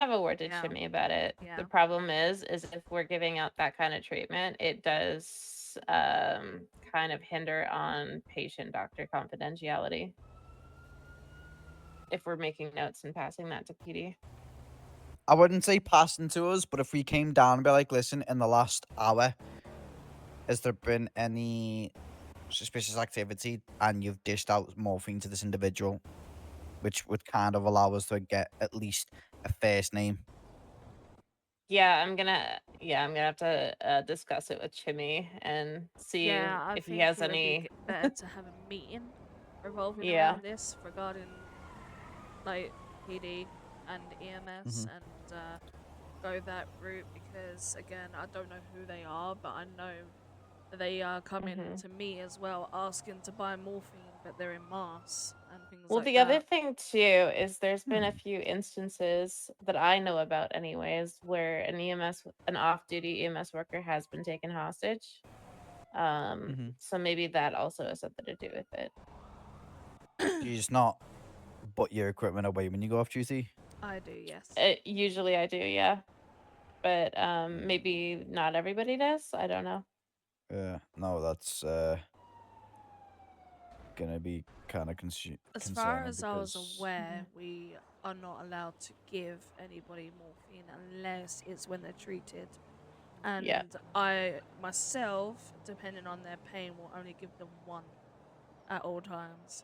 have a word to Yeah. Chimmy about it. The Yeah. problem is if we're giving out that kind of treatment, it does kind of hinder on patient doctor confidentiality if we're making notes and passing that to PD. I wouldn't say passing to us, but if we came down and be like, listen, in the last hour, has there been any suspicious activity and you've dished out morphine to this individual, which would kind of allow us to get at least a first name. I'm gonna have to discuss it with Chimmy and see Yeah, I if he think has it would be any. better to have a meeting revolving Yeah. around this regarding like PD and EMS Hmm. and go that route because again, I don't know who they are, but I know they are coming Hmm. to me as well asking to buy morphine, but they're in masks and things Well, like the other that. thing too is there's been a Hmm. few instances that I know about, anyways, where an off-duty EMS worker has been taken hostage. Hmm. So maybe that also has something to do with it. Do you just not put your equipment away when you go off duty? I do, yes. Usually I do, yeah, but maybe not everybody does. I don't know. No, that's gonna be kind of As far concerning as I was because. aware, we are not allowed to give anybody morphine unless it's when they're treated. Yeah, And I myself, depending on their pain, will only give them one at all times.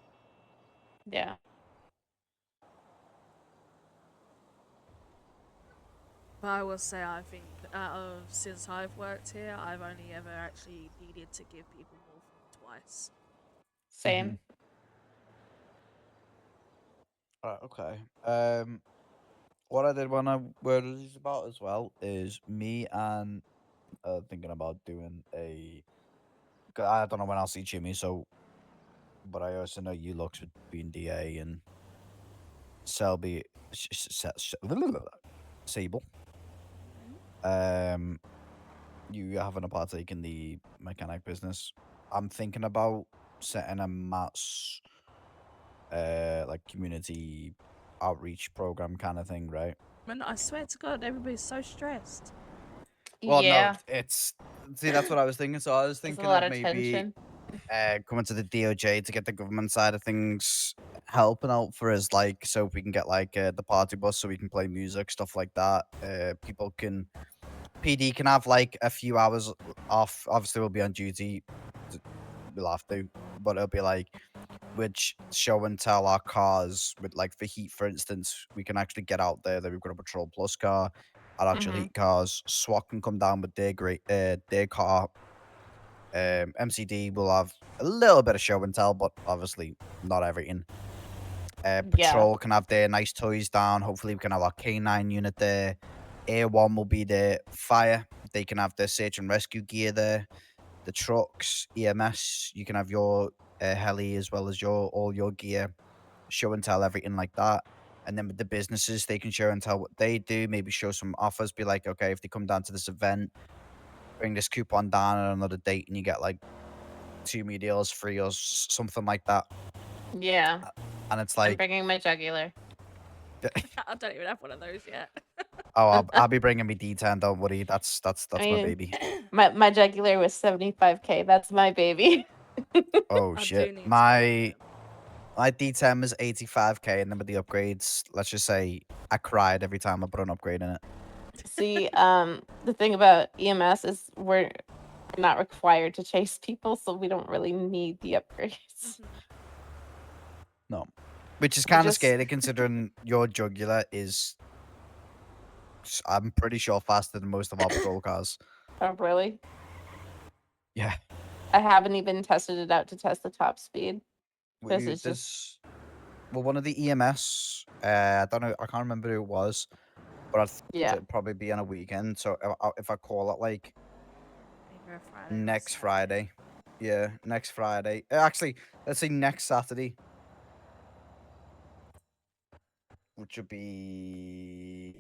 yeah. But I will say, I think out of since I've worked here, I've only ever actually needed to give people morphine twice. Hmm. Same. Okay. What I did when I word this about as well is me and thinking about doing a. 'Cause I don't know when I'll see Jimmy, so but I also know you looks with being DA and Selby, Sable. Mhm. Um, you having a partake in the mechanic business. I'm thinking about setting a mass, like community outreach program kind of thing, right? And I swear to God, everybody's so stressed. Well, no, Yeah, it's see that's what I was thinking. So I was there's a thinking lot of of maybe tension. coming to the DOJ to get the government side of things helping out for us, like so we can get like the party bus so we can play music, stuff like that. People can PD can have like a few hours off. Obviously, we'll be on duty. We'll have to, but it'll be like which show and tell our cars with like for heat, for instance, we can actually get out there. That we've got a patrol plus car, our actual Hmm. heat cars. SWAT can come down with their car. MCD will have a little bit of show and tell, but obviously not everything. Yeah. Patrol can have their nice toys down. Hopefully, we can have our K9 unit there. Air One will be there. Fire, they can have their search and rescue gear there. The trucks, EMS, you can have your heli as well as your all your gear, show and tell everything like that. And then with the businesses, they can show and tell what they do. Maybe show some offers. Be like, okay, if they come down to this event, bring this coupon down at another date, and you get like two meals free or something like that. Yeah. Uh, And it's I'm like, bringing my jugular. I don't even have one of those yet. oh, I'll be bringing me D10. Don't worry, I that's my mean, baby. my jugular was 75K. That's my baby. Oh I shit, do need to get one of them. my D10 was 85K, and then with the upgrades, let's just say I cried every time I put an upgrade in it. See, the thing about EMS is we're not required to chase people, so we don't really need the upgrades. Hmm. No, which is We kind of just scary considering your jugular is, I'm pretty sure, faster than most of our patrol cars. oh really. Yeah, I haven't even tested it out to test the top speed because it's just there's well, one of the EMS. I don't know. I can't remember who it was, but I think yeah. it'd probably be on a weekend. So if I call it like Either a Friday or a next Saturday. Friday, yeah, next Friday. Actually, let's say next Saturday, which would be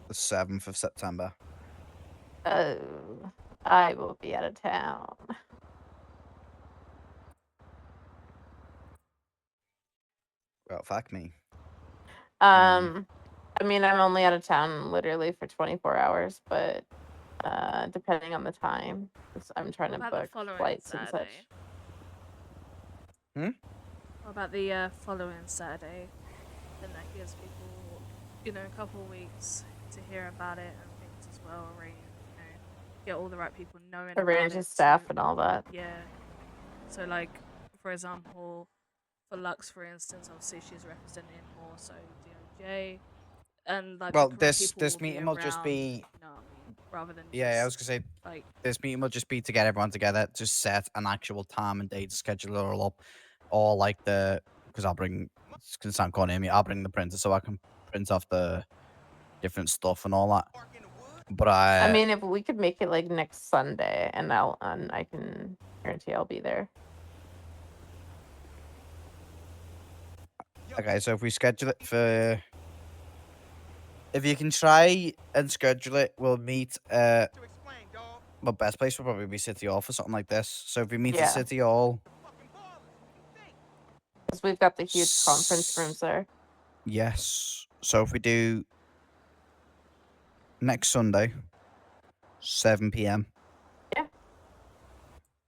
the 7th of September. Oh, I will be out of town. Well, fuck me. I mean, I'm only out of town literally for 24 hours, but depending on the time, 'cause I'm trying What to about the book following flights and Saturday? such. What about the following Saturday? Then that gives people, a couple of weeks to hear about it and things as well. Arrange, get all the right people knowing about Arrange it. the staff to, and all that. yeah. So, like, for example, for Lux, for instance, obviously she's representing more so DOJ, and like Well, the correct people this will be meeting will just around. be. You know what I mean? Rather than Yeah, I was just gonna say like, this meeting will just be to get everyone together, to set an actual time and date, schedule it all up, or like because I'll bring. It's gonna sound corny, me. I'll bring the printer so I can print off the different stuff and all that. But I mean, if we could make it like next Sunday, and I can guarantee I'll be there. okay, so if we schedule it for, if you can try and schedule it, we'll meet. Well, best place will probably be City Hall for something like this. So if we meet at Yeah. City Hall, Because we've got the huge conference rooms there. yes. So if we do next Sunday, 7 p.m.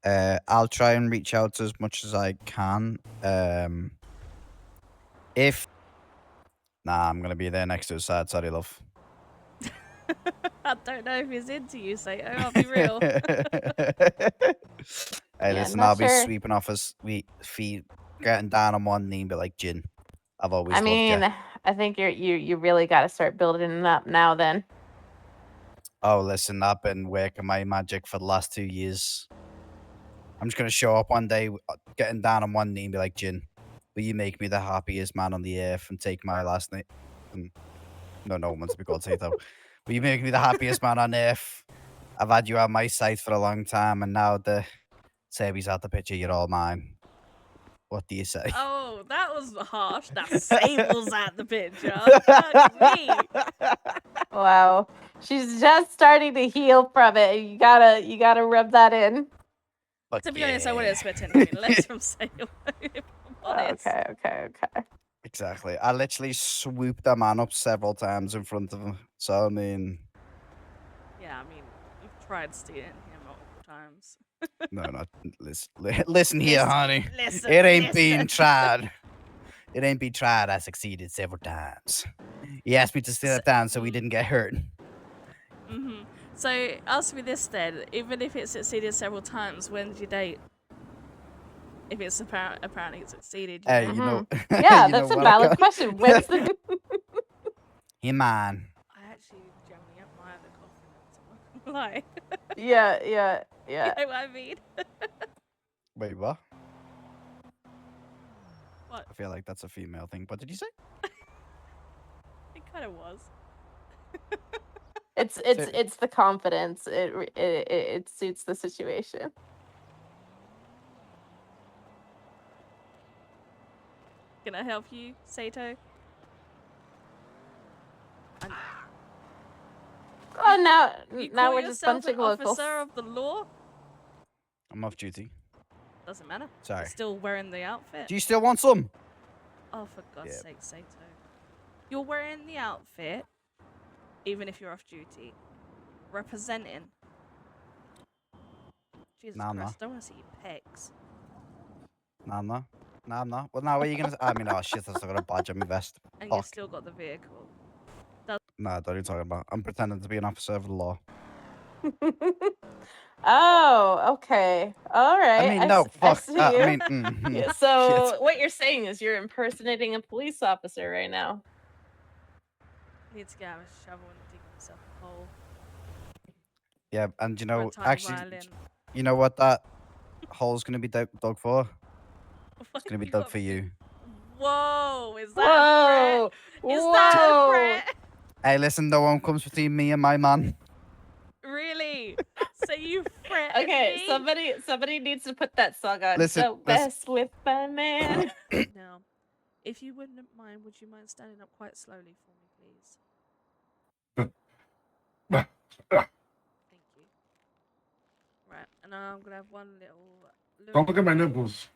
Yeah. I'll try and reach out as much as I can. If I'm gonna be there next to his side. Sorry, love. I don't know if he's into you, Sato. I'll be real. Hey, Yeah, listen, not I'll be sure. sweeping off his feet, getting down on one knee, and be like, Jin, I've always I loved mean, you. I think you really got to start building it up now. Then. Oh, listen, I've been working my magic for the last 2 years. I'm just gonna show up one day, getting down on one knee, and be like, Jin, will you make me the happiest man on the earth and take my last name? No one wants to be called Sato. Will you make me the happiest man on earth? I've had you on my sight for a long time, and now the Sabi's out the picture. You're all mine. What do you say? Oh, that was harsh. That Sable's at the picture. Fuck me. Wow, she's just starting to heal from it. You gotta rub that in. Fuck To be honest, I yeah. wouldn't expect anything less from Sable. If I'm honest. Okay. Exactly. I literally swooped that man up several times in front of him. So I mean, Yeah, I mean, I've tried stealing him multiple times. no, not listen here, honey. Listen, It ain't listen. been tried. It ain't been tried. I succeeded several times. He asked me to stay that down so we didn't get hurt. Mm-hmm. So, ask me this then. Even if it succeeded several times, when did you date? If it's apparently it succeeded, Hey, know? you know. Yeah, you know that's a what, valid question. When's the Hey, man. I actually generally admire the confidence. I'm not gonna lie. Yeah. You know what I mean? Wait, what? What? I feel like that's a female thing. What did you say? It kind of was. It's the confidence. It suits the situation. Can I help you, Sato? Oh, now You now call we're just yourself punching an locals. officer of the law? I'm off duty. Doesn't matter. Sorry. You're still wearing the outfit. Do you still want some? Oh, for God's Yeah. sake, Sato. You're wearing the outfit, even if you're off duty. Representing. Jesus Nah, I'm Christ, not. I don't want to see your pecs. No, I'm not. No, I'm not. Well, now what are you gonna? I mean, oh shit! I still got a badge on my vest. And you've Fuck. still got the vehicle. Nah, what are you talking about? I'm pretending to be an officer of the law. Oh, okay. All right. I mean, no, I fuck. see I you. mean, Yeah, shit. so what you're saying is you're impersonating a police officer right now. Need to get out a shovel and dig myself a hole. Yeah, and you Or a know, tiny actually, violin. you know what that hole's gonna be dug for? It's What gonna be you dug got for me? you. Whoa, is that a threat? Is that a threat? Hey, listen, no one comes between me and my man. Really? So you threat Okay, me? somebody needs to put that song on. Listen, Don't mess with my man. Now, if you wouldn't mind, would you mind standing up quite slowly for me, please? Thank you. Right, and now I'm gonna have one little. Don't look at my nipples.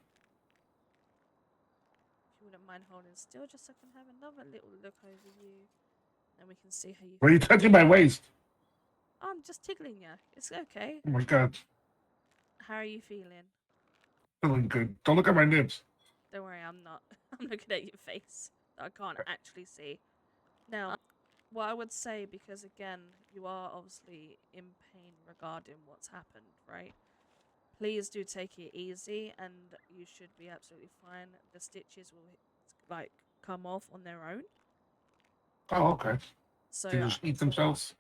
If you wouldn't mind mind holding still just so I can have another little look over you, and we can see how you Why are you feel. touching my waist? I'm just tickling you. It's okay. Oh my god. How are you feeling? Feeling good. Don't look at my nips. Don't worry, I'm not. I'm looking at your face that I can't actually see. Now, what I would say, because again, you are obviously in pain regarding what's happened, right? Please do take it easy, and you should be absolutely fine. The stitches will like come off on their own. Oh, okay. So They just eat themselves.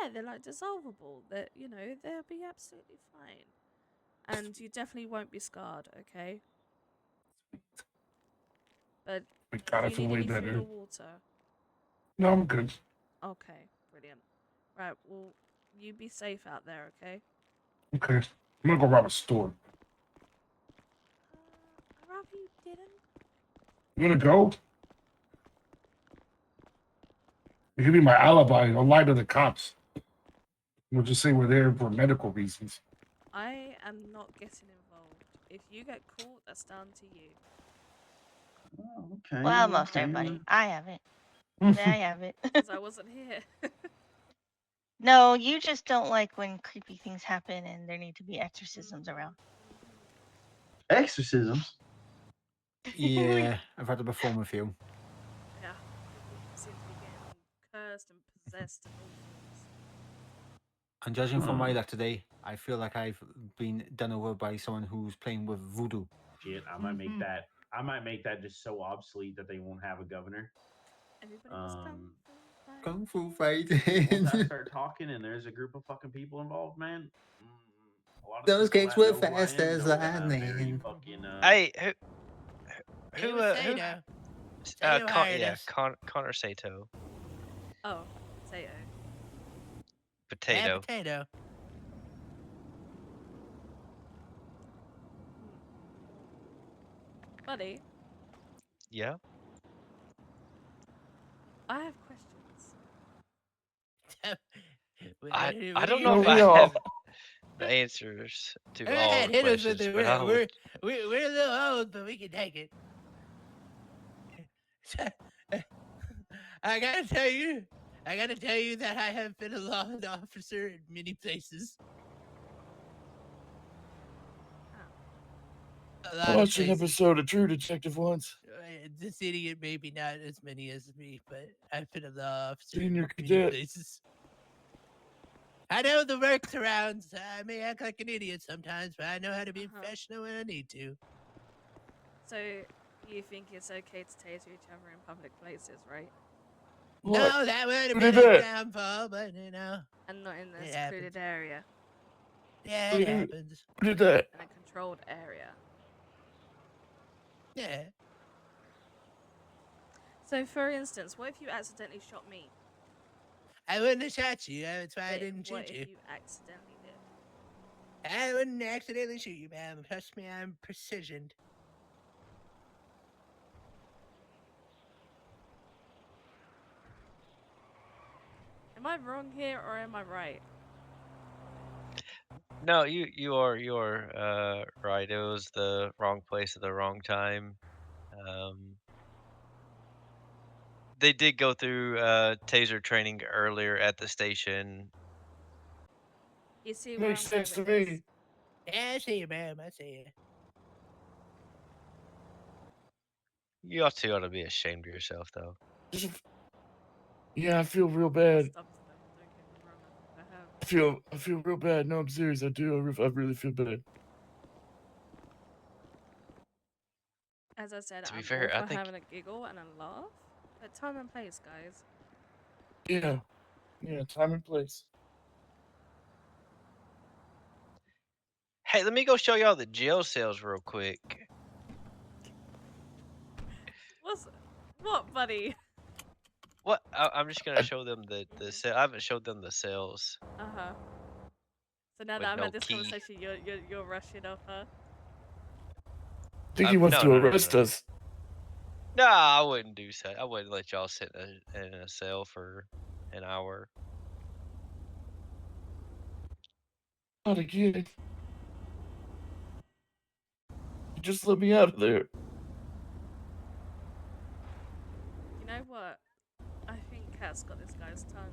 yeah, they're like dissolvable. That they'll be absolutely fine, and you definitely won't be scarred. Okay, but My god, do I you feel need way any food better. or water? No, I'm good. Okay, brilliant. Right, well, you be safe out there, okay? Okay. I'm gonna go rob a store. I'd rather you didn't. You wanna go? You can be my alibi. I'll lie to the cops. We'll just say we're there for medical reasons. I am not getting involved. If you get caught, that's down to you. Oh, okay. Well, almost okay. everybody. I have it. I have it. Because I wasn't here. No, you just don't like when creepy things happen and there need to be exorcisms around. Exorcisms. Yeah, I've had to perform a few. Yeah, people seem to be getting cursed and possessed and all sorts. And judging from my luck today, I feel like I've been done over by someone who's playing with voodoo. Shit, I might make that. I might make that just so obsolete that they won't have a governor. Everybody was Kung Fu Once fighting. I start talking and there's a group of fucking people involved, man. A lot of Those people kicks that were know who I fast am as know that I'm very lightning. fucking. Hey, Who? Connor Sato. Oh, potato. Potato. Yeah, potato. Buddy, Yeah. I have questions. I don't know if I have the answers to Go all ahead, the hit us questions, with it. but I would. We're a little old, but we can take it. I gotta tell you that I have been a law officer in many places. A lot I of watched an places. episode of True Detective once. This idiot maybe not as many as me, but I've been a law officer Senior in many cadet. places. I know the workarounds. I may act like an idiot sometimes, but I know how to be professional when I need to. So, you think it's okay to taser each other in public places, right? What? No, that would have Who been did a that? downfall, but you know. And not in a It secluded happens. area. Yeah, it happens. Who did that? In a controlled area. Yeah. So, for instance, what if you accidentally shot me? I wouldn't have shot you. That's why I But didn't what shoot if you. you accidentally did? I wouldn't accidentally shoot you, ma'am. Trust me, I'm precisioned. Am I wrong here or am I right? No, you're right. It was the wrong place at the wrong time. They did go through taser training earlier at the station. You see where Makes I'm going sense to with this? me. Yeah, I see you, ma'am. I see you. You ought to be ashamed of yourself, though. Yeah, I feel real bad. Stop. Don't get me wrong. I think I have. I feel real bad. No, I'm serious. I do. I really feel bad. As I said, To be I'm fair, all I for think having a giggle and a laugh. But time and place, guys. Yeah. Yeah, time and place. Hey, let me go show y'all the jail cells real quick. What, buddy? What? I'm just gonna show them the cell. I haven't showed them the cells. So now With that I've no had this key. conversation, you're rushing off, huh? I think he wants to arrest us. No, I wouldn't do so. I wouldn't let y'all sit in a cell for an hour. Not again. Just let me out of there. that's got this guy's tongue.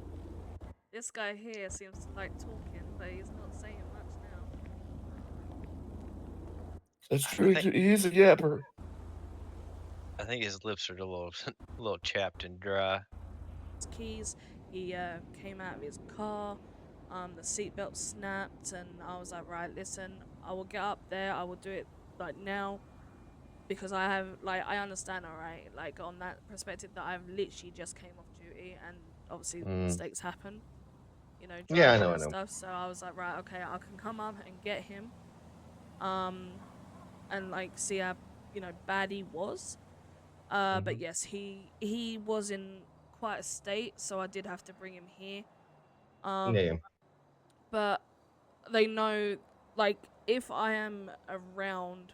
This guy here seems to like talking, but he's not saying much now. That's true. He is a yapper. I think his lips are a little, a little chapped and dry. His keys, he came out of his car. The seatbelt snapped, and I was like, right, listen, I will get up there. I will do it like now, because I have I understand, all right, like on that perspective that I've literally just came off duty, and obviously mistakes happen, you know, driving Yeah, I know. and stuff. So I was like, right, okay, I can come up and get him, and like see how bad he was. But yes, he was in quite a state, so I did have to bring him here. Yeah. But they know, like, if I am around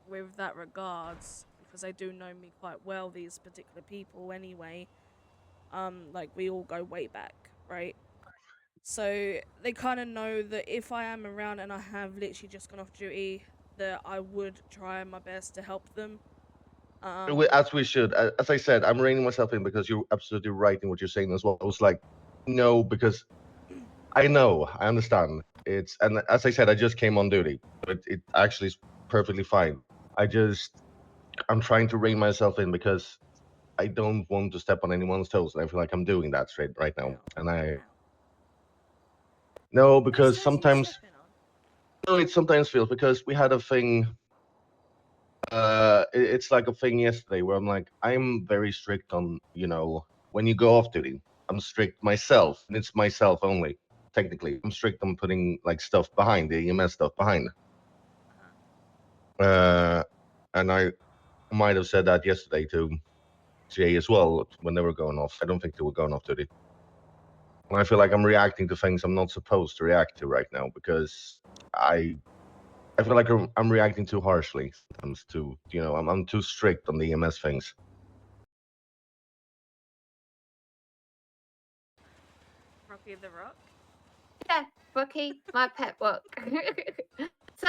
with that regards, because they do know me quite well, these particular people anyway, like, we all go way back, right? So they kind of know that if I am around and I have literally just gone off duty, that I would try my best to help them. As we should. As I said, I'm reining myself in because you're absolutely right in what you're saying as well. I was like, no, because I know, I understand. And as I said, I just came on duty, but it actually is perfectly fine. I'm trying to rein myself in because I don't want to step on anyone's toes, and I feel like I'm doing that straight right now. And no, because sometimes it sometimes feels because we had a thing. It's like a thing yesterday where I'm like, I'm very strict on, when you go off duty, I'm strict myself, and it's myself only. Technically, I'm strict on putting like stuff behind the EMS stuff behind. And I might have said that yesterday to Jay as well when they were going off. I don't think they were going off duty. And I feel like I'm reacting to things I'm not supposed to react to right now because I feel like I'm reacting too harshly sometimes. I'm too strict on the EMS things. Rocky the Rock? Yeah, Rocky, my pet rock. So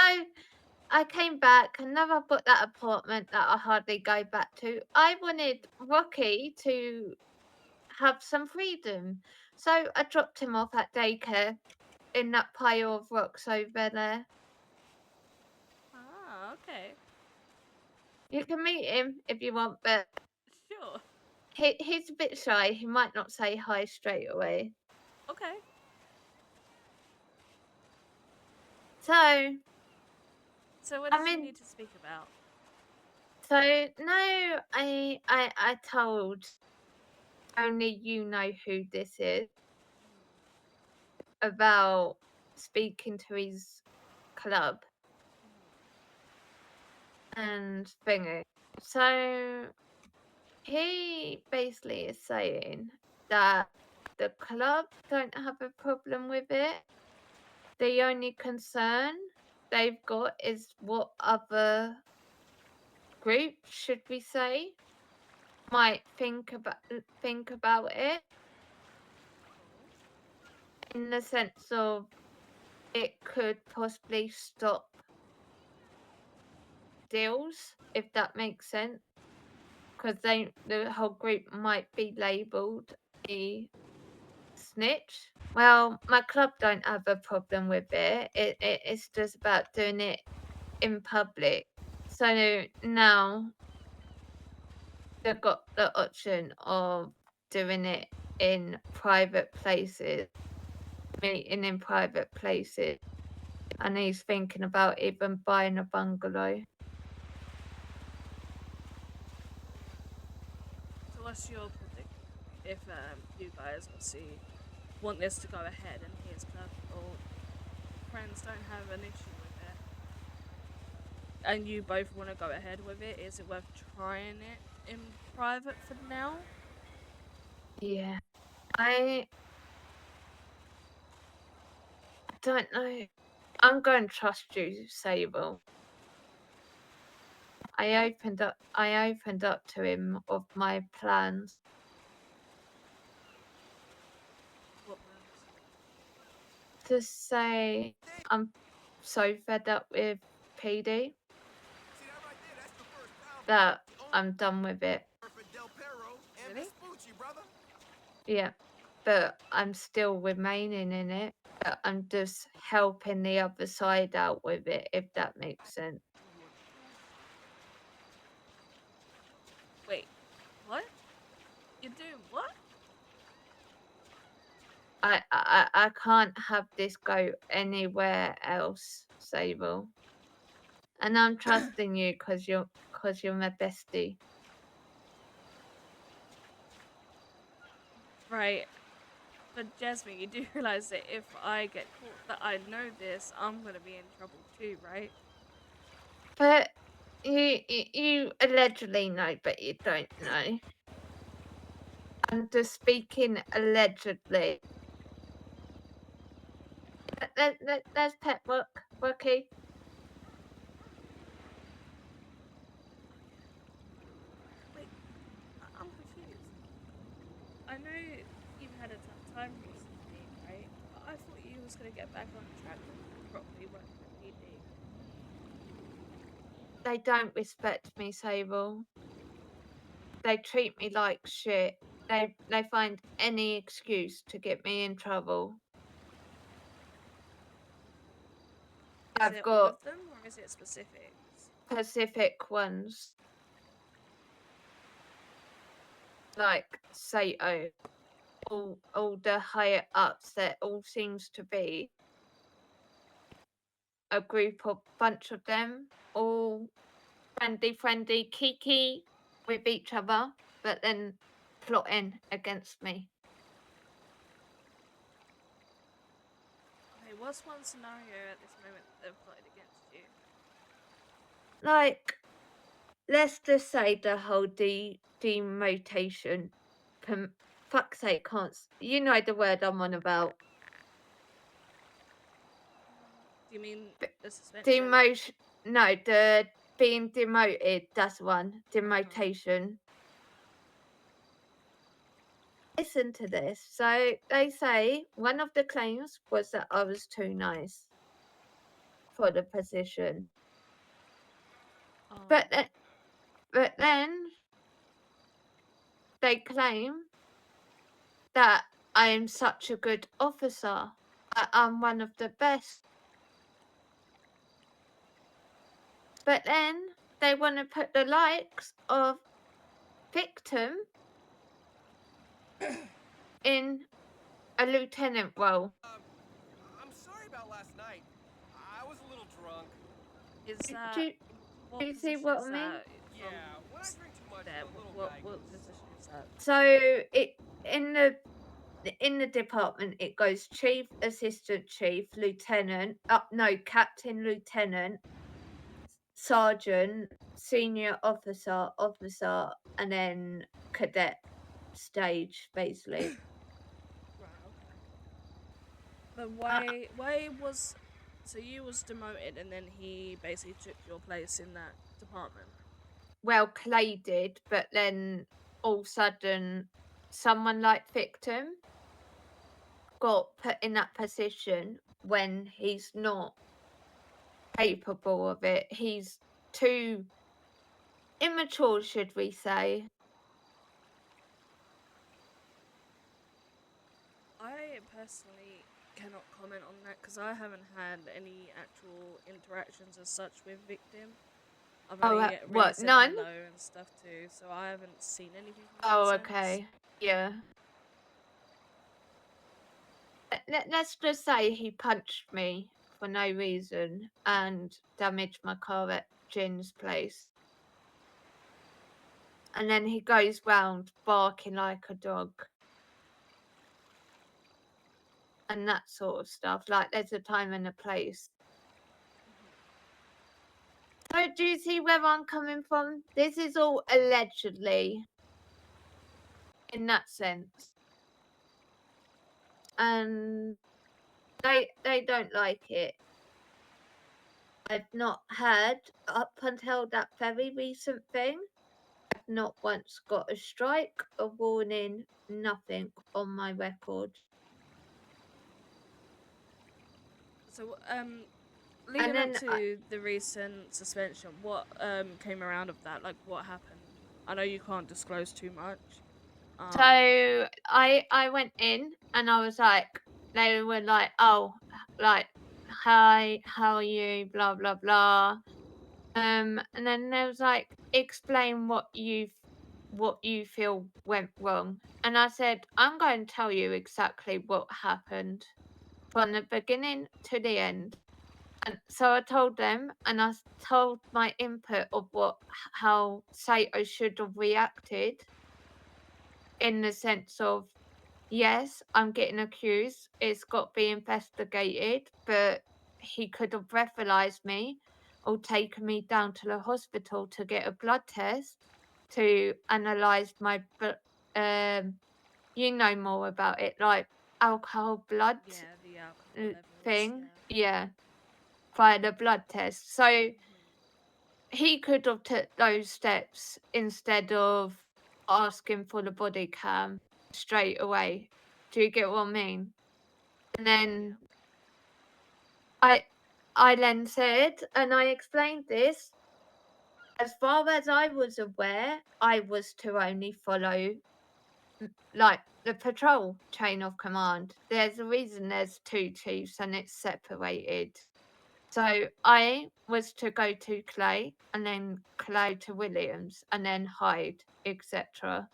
I came back and now I've got that apartment that I hardly go back to. I wanted Rocky to have some freedom. So I dropped him off at daycare in that pile of rocks over there. Ah, okay. You can meet him if you want, but Sure. he's a bit shy. He might not say hi straight away. Okay. So what did you need to speak about? So no, I told only you know who this is about speaking to his club and thingy. So he basically is saying that the club don't have a problem with it. The only concern they've got is what other group, should we say, might think about it. In the sense of it could possibly stop deals, if that makes sense. Because the whole group might be labelled a snitch. Well, my club don't have a problem with it. It's just about doing it in public. So now they've got the option of doing it in private places, meeting in private places. And he's thinking about even buying a bungalow. So what's your prediction if you guys obviously want this to go ahead and his club or friends don't have an issue with it, and you both want to go ahead with it, is it worth trying it in private for now? Yeah. I don't know. I'm going to trust you, Sable. I opened up to him of my plans. What To say I'm so fed up with PD that I'm done with it. Really? Yeah, but I'm still remaining in it. But I'm just helping the other side out with it, if that makes sense. Wait, what? You're doing what? I can't have this go anywhere else, Sable. And I'm trusting you because you're my bestie. Right. But Jasmine, you do realize that if I get caught that I know this, I'm gonna be in trouble too, right? But you allegedly know, but you don't know. I'm just speaking allegedly. There's pet work, Rookie. Wait, I'm confused. I know you've had a tough time recently, right? But I thought you was gonna get back on track and properly work for PD. They don't respect me, Sable. They treat me like shit. They find any excuse to get me in trouble. Is I've it all got of them or is it specifics? specific ones. Like Sato. All the higher ups, that all seems to be a bunch of them, all friendly, kiki with each other, but then plotting against me. Okay, what's one scenario at this moment that they've plotted against you? Like, let's just say the whole demotation. Fuck's sake, you know the word I'm on about. Do you mean the suspension? No, the being demoted, that's one. Demotation. Listen to this. So they say one of the claims was that I was too nice for the position. But then they claim that I am such a good officer. I'm one of the best. But then they want to put the likes of victim in a lieutenant role. I'm sorry about last night. I was a little drunk. Is Do that you what see position what is I mean? that? Yeah, when I drink too much, There, the little what guy position is that? So it in the department it goes chief, assistant chief, lieutenant, captain, lieutenant, sergeant, senior officer, and then cadet stage, basically. Right, okay. But why was so you was demoted and then he basically took your place in that department? Well, Clay did, but then all of a sudden someone like victim got put in that position when he's not capable of it. He's too immature, should we say. I personally cannot comment on that because I haven't had any actual interactions as such with victim. I've only really What, said none? hello and stuff too, so I haven't seen anything from Oh, that sense. okay. Yeah. Let's just say he punched me for no reason and damaged my car at Jin's place. And then he goes round barking like a dog. And that sort of stuff. Like, there's a time and a place. So do you see where I'm coming from? This is all allegedly in that sense. And they don't like it. I've not had, up until that very recent thing, I've not once got a strike, a warning, nothing on my record. So leading And up then to the recent suspension, what came around of that? Like what happened? I know you can't disclose too much. So I went in and I was like, they were like, oh, like, hi, how are you? Blah blah blah. And then there was like, explain what you feel went wrong. And I said, I'm going to tell you exactly what happened from the beginning to the end. And so I told them, and I told my input of how Sato should have reacted, in the sense of, yes, I'm getting accused. It's got to be investigated, but he could have breathalyzed me or taken me down to the hospital to get a blood test to analyze my you know more about it, like alcohol blood the alcohol levels. thing. Yeah, via the blood test. So he could have took those steps instead of asking for the body cam straight away. Do you get what I mean? And then I then said, and I explained this, as far as I was aware, I was to only follow like the patrol chain of command. There's a reason there's two chiefs and it's separated. So I was to go to Clay and then Clay to Williams and then Hyde, etc.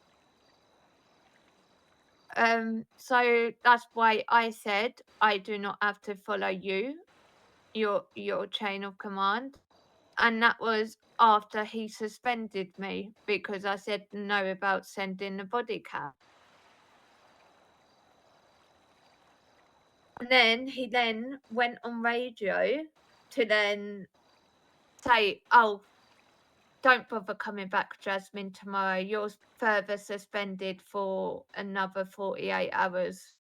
So that's why I said I do not have to follow your chain of command. And that was after he suspended me because I said no about sending the body cam. And then he then went on radio to then say, oh, don't bother coming back, Jasmine, tomorrow. You're further suspended for another 48 hours.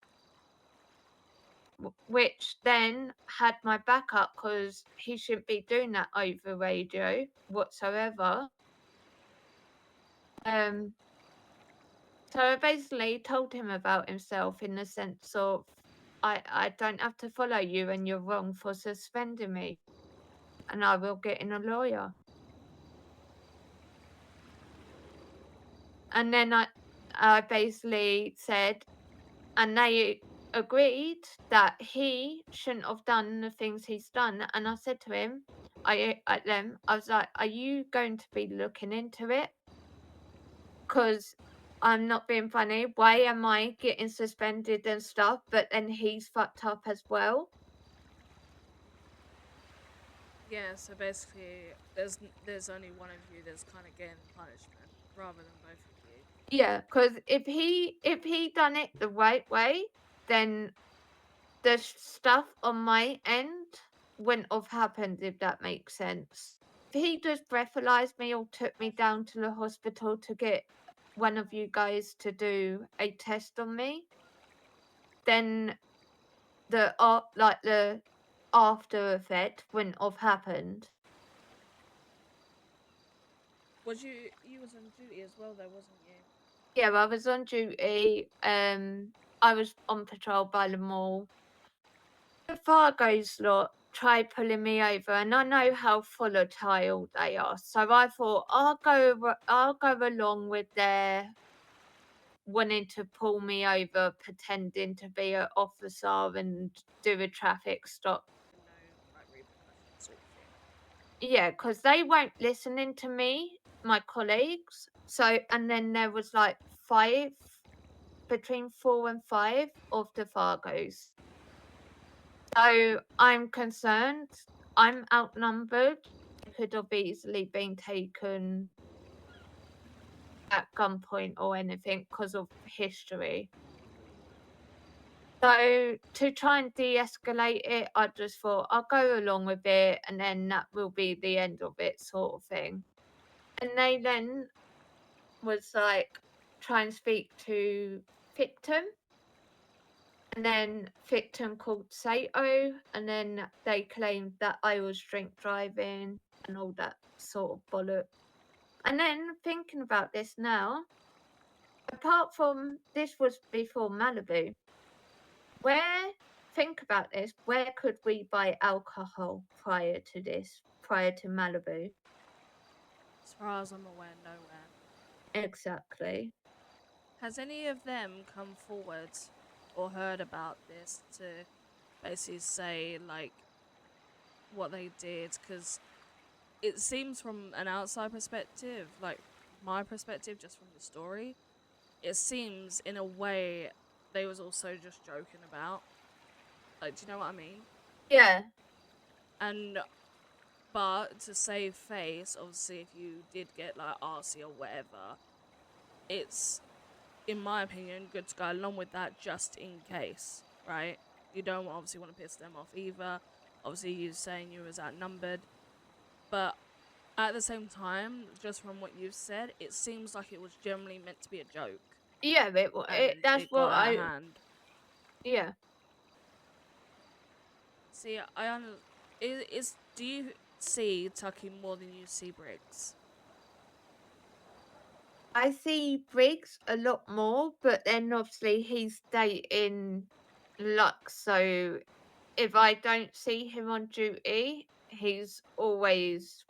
Which then had my backup because he shouldn't be doing that over radio whatsoever. So I basically told him about himself in the sense of, I don't have to follow you and you're wrong for suspending me. And I will get in a lawyer. And then I basically said, and they agreed that he shouldn't have done the things he's done. And I said to him, I was like, are you going to be looking into it? Because I'm not being funny. Why am I getting suspended and stuff, but then he's fucked up as well? Yeah, so basically, there's only one of you that's kind of getting punishment rather than both of you. Yeah, because if he done it the right way, then the stuff on my end wouldn't have happened, if that makes sense. If he just breathalyzed me or took me down to the hospital to get one of you guys to do a test on me, then the after effect wouldn't have happened. Was you was on duty as well, though, wasn't you? Yeah, I was on duty. I was on patrol by the mall. The Fargo's lot tried pulling me over, and I know how volatile they are. So I thought I'll go along with their wanting to pull me over, pretending to be an officer and do a traffic stop. Yeah, because they weren't listening to me, my colleagues. So, and then there was like between 4 and 5 of the Fargos. So I'm concerned. I'm outnumbered. I could have easily been taken at gunpoint or anything because of history. So to try and de-escalate it, I just thought I'll go along with it and then that will be the end of it, sort of thing. And they then was like, try and speak to Victim. And then Victim called Sato, and then they claimed that I was drink driving and all that sort of bollock. And then thinking about this now, apart from this was before Malibu, think about this, where could we buy alcohol prior to this, prior to Malibu? As far as I'm aware, nowhere. Exactly. Has any of them come forward or heard about this to basically say, like, what they did? Because it seems from an outside perspective, like my perspective, just from the story, it seems in a way they was also just joking about. Like, do you know what I mean? Yeah. But to save face, obviously, if you did get like RC or whatever, it's, in my opinion, good to go along with that just in case, right? You don't obviously want to piss them off either. Obviously, you saying you was outnumbered, but at the same time, just from what you've said, it seems like it was generally meant to be a joke. Yeah, And that's it what got out I. of hand. Yeah. See, do you see Tucky more than you see Briggs? I see Briggs a lot more, but then obviously he's dating Lux, so if I don't see him on duty, he's always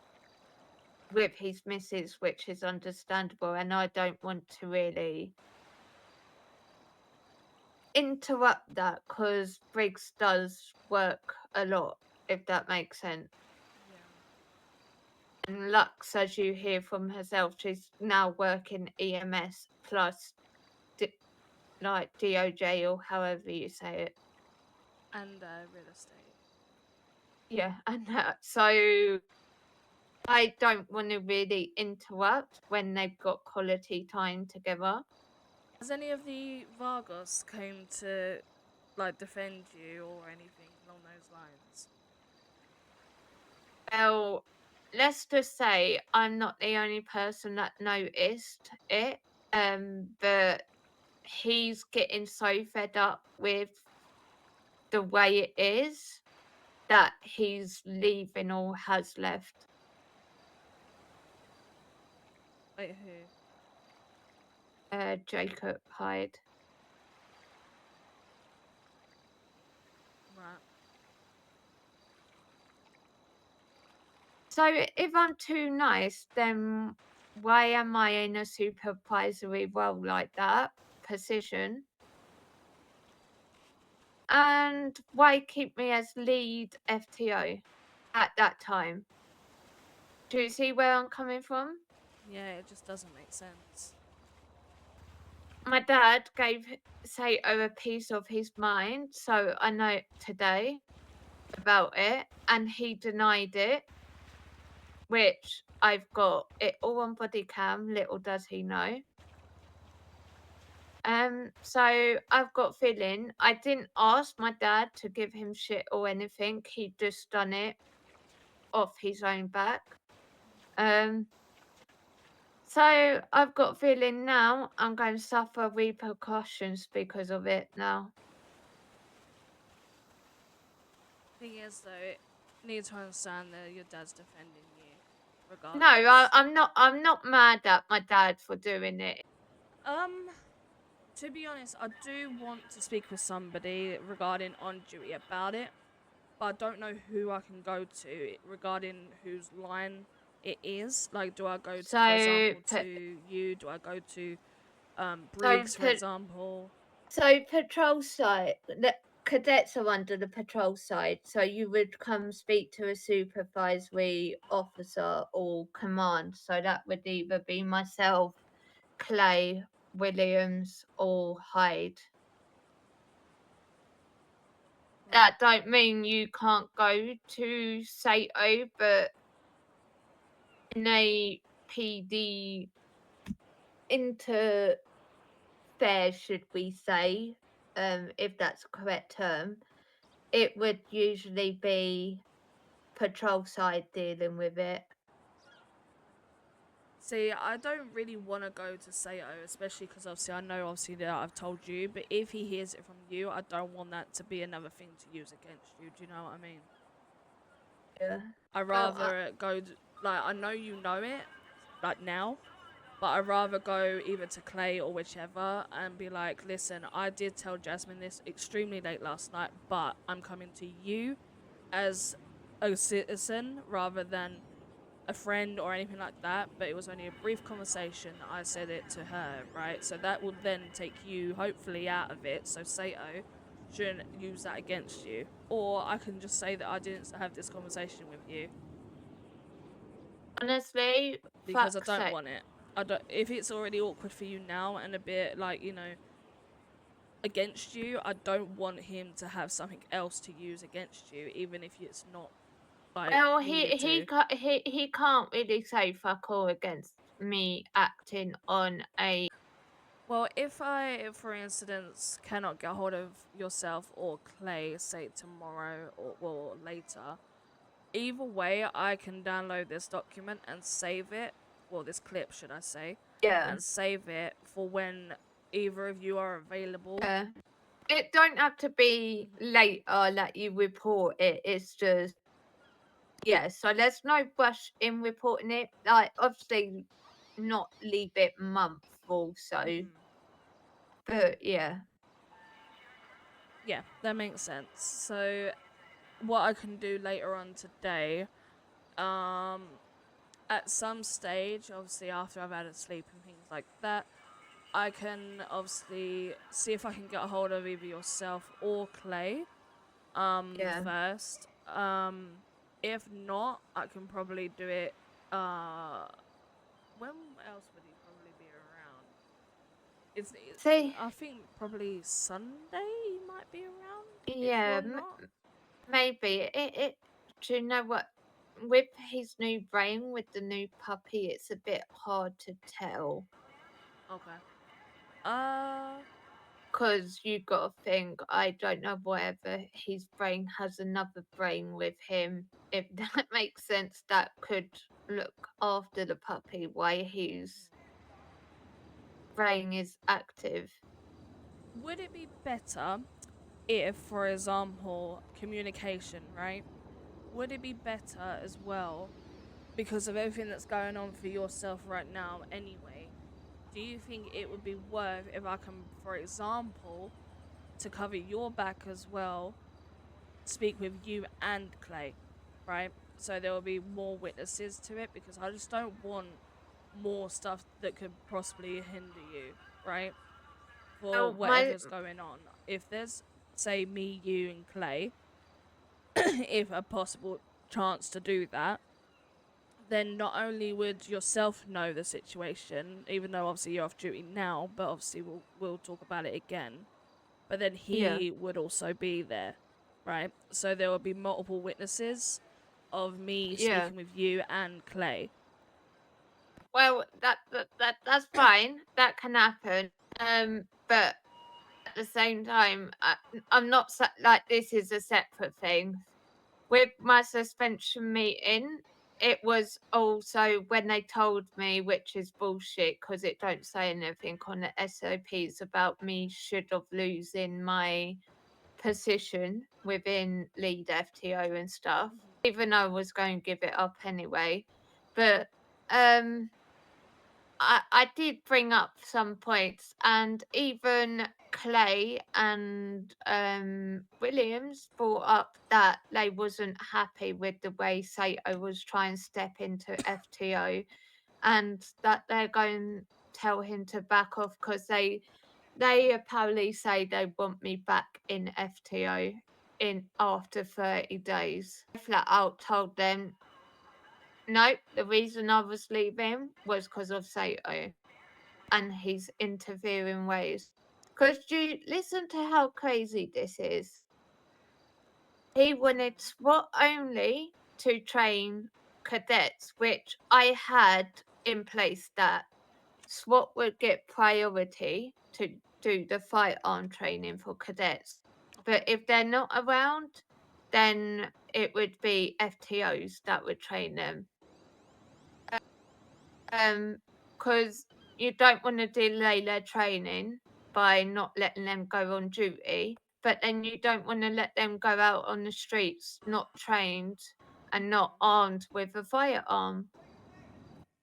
with his missus, which is understandable, and I don't want to really interrupt that because Briggs does work a lot, if that makes sense. And Lux, as you hear from herself, she's now working EMS plus like DOJ or however you say it. And real estate. Yeah, and so I don't want to really interrupt when they've got quality time together. Has any of the Vargos came to like defend you or anything along those lines? Well, let's just say I'm not the only person that noticed it. But he's getting so fed up with the way it is that he's leaving or has left. Wait, who? Jacob Hyde. Right. So if I'm too nice, then why am I in a supervisory role like that position? And why keep me as lead FTO at that time? Do you see where I'm coming from? Yeah, it just doesn't make sense. My dad gave Sato a piece of his mind, so I know today about it, and he denied it, which I've got it all on body cam, little does he know. So I've got feeling I didn't ask my dad to give him shit or anything. He just done it off his own back. So I've got feeling now I'm going to suffer repercussions because of it now. Thing is, though, you need to understand that your dad's defending you, regardless. No, I'm not mad at my dad for doing it. To be honest, I do want to speak with somebody regarding on duty about it, but I don't know who I can go to regarding whose line it is. Like, do I go to, for example, to you? Do I go to Briggs, for example? So patrol side, the cadets are under the patrol side, so you would come speak to a supervisory officer or command. So that would either be myself, Clay, Williams, or Hyde. That don't mean you can't go to Sato, but in a PD interfair, should we say, if that's a correct term, it would usually be patrol side dealing with it. See, I don't really want to go to Sato, especially because obviously I know obviously that I've told you, but if he hears it from you, I don't want that to be another thing to use against you. Do you know what I mean? Yeah. I'd rather go, like, I know you know it, like, now, but I'd rather go either to Clay or whichever and be like, listen, I did tell Jasmine this extremely late last night, but I'm coming to you as a citizen rather than a friend or anything like that, but it was only a brief conversation that I said it to her, right? So that will then take you hopefully out of it, so Sato shouldn't use that against you. Or I can just say that I didn't have this conversation with you. Honestly, Because I fuck's don't sake. want it. I don't. If it's already awkward for you now and a bit like, you know, against you, I don't want him to have something else to use against you, even if it's not like Well, needed to. he can't really say fuck all against me acting on a. Well, if I, for instance, cannot get hold of yourself or Clay, say tomorrow or well, later, either way, I can download this document and save it, well, this clip, should I say, Yeah. and save it for when either of you are available. Yeah. It don't have to be later that you report it. It's just yeah. So there's no rush in reporting it. Like obviously, not leave it month or so. But yeah. Yeah, that makes sense. So, what I can do later on today, at some stage, obviously after I've had a sleep and things like that, I can obviously see if I can get a hold of either yourself or Clay, Yeah. first. If not, I can probably do it, when else would he probably be around? See, I think probably Sunday he might be around. yeah, If you're not. maybe it. Do you know what? With his new brain, with the new puppy, it's a bit hard to tell. Okay. Because you got to think, I don't know whether his brain has another brain with him. If that makes sense, that could look after the puppy while his brain is active. Would it be better if, for example, communication, right? Would it be better as well, because of everything that's going on for yourself right now anyway, do you think it would be worth if I can, for example, to cover your back as well, speak with you and Clay, right? So there will be more witnesses to it, because I just don't want more stuff that could possibly hinder you, right? For Oh, whatever's going on. If there's, say, me, you, and Clay, if a possible chance to do that, then not only would yourself know the situation, even though obviously you're off duty now, but obviously we'll talk about it again. But then he would also be there, right? So there will be multiple witnesses of me speaking with you and Clay. Well, that's fine. That can happen. But at the same time, I'm not like this is a separate thing. With my suspension meeting, it was also when they told me, which is bullshit because it don't say anything on the SOPs about me should have losing my position within lead FTO and stuff, even though I was going to give it up anyway. But I did bring up some points, and even Clay and Williams brought up that they wasn't happy with the way Sato was trying to step into FTO, and that they're going to tell him to back off because they apparently say they want me back in FTO in after 30 days. I flat out told them no, the reason I was leaving was because of Sato and his interfering ways. Because you listen to how crazy this is. He wanted SWAT only to train cadets, which I had in place that SWAT would get priority to do the firearm training for cadets. But if they're not around, then it would be FTOs that would train them. Because you don't want to delay their training by not letting them go on duty, but then you don't want to let them go out on the streets not trained and not armed with a firearm.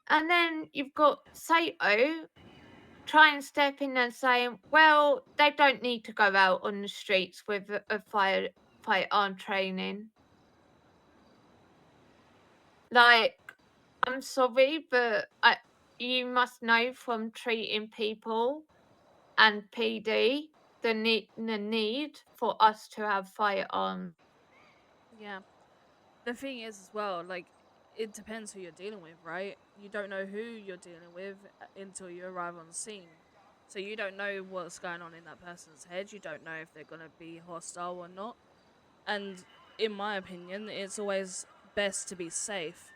And then you've got Sato try and step in and saying, well, they don't need to go out on the streets with a firearm training. Like, I'm sorry, but you must know from treating people and PD the need for us to have firearms. Yeah. The thing is as well, like, it depends who you're dealing with, right? You don't know who you're dealing with until you arrive on scene. So you don't know what's going on in that person's head. You don't know if they're going to be hostile or not. And in my opinion, it's always best to be safe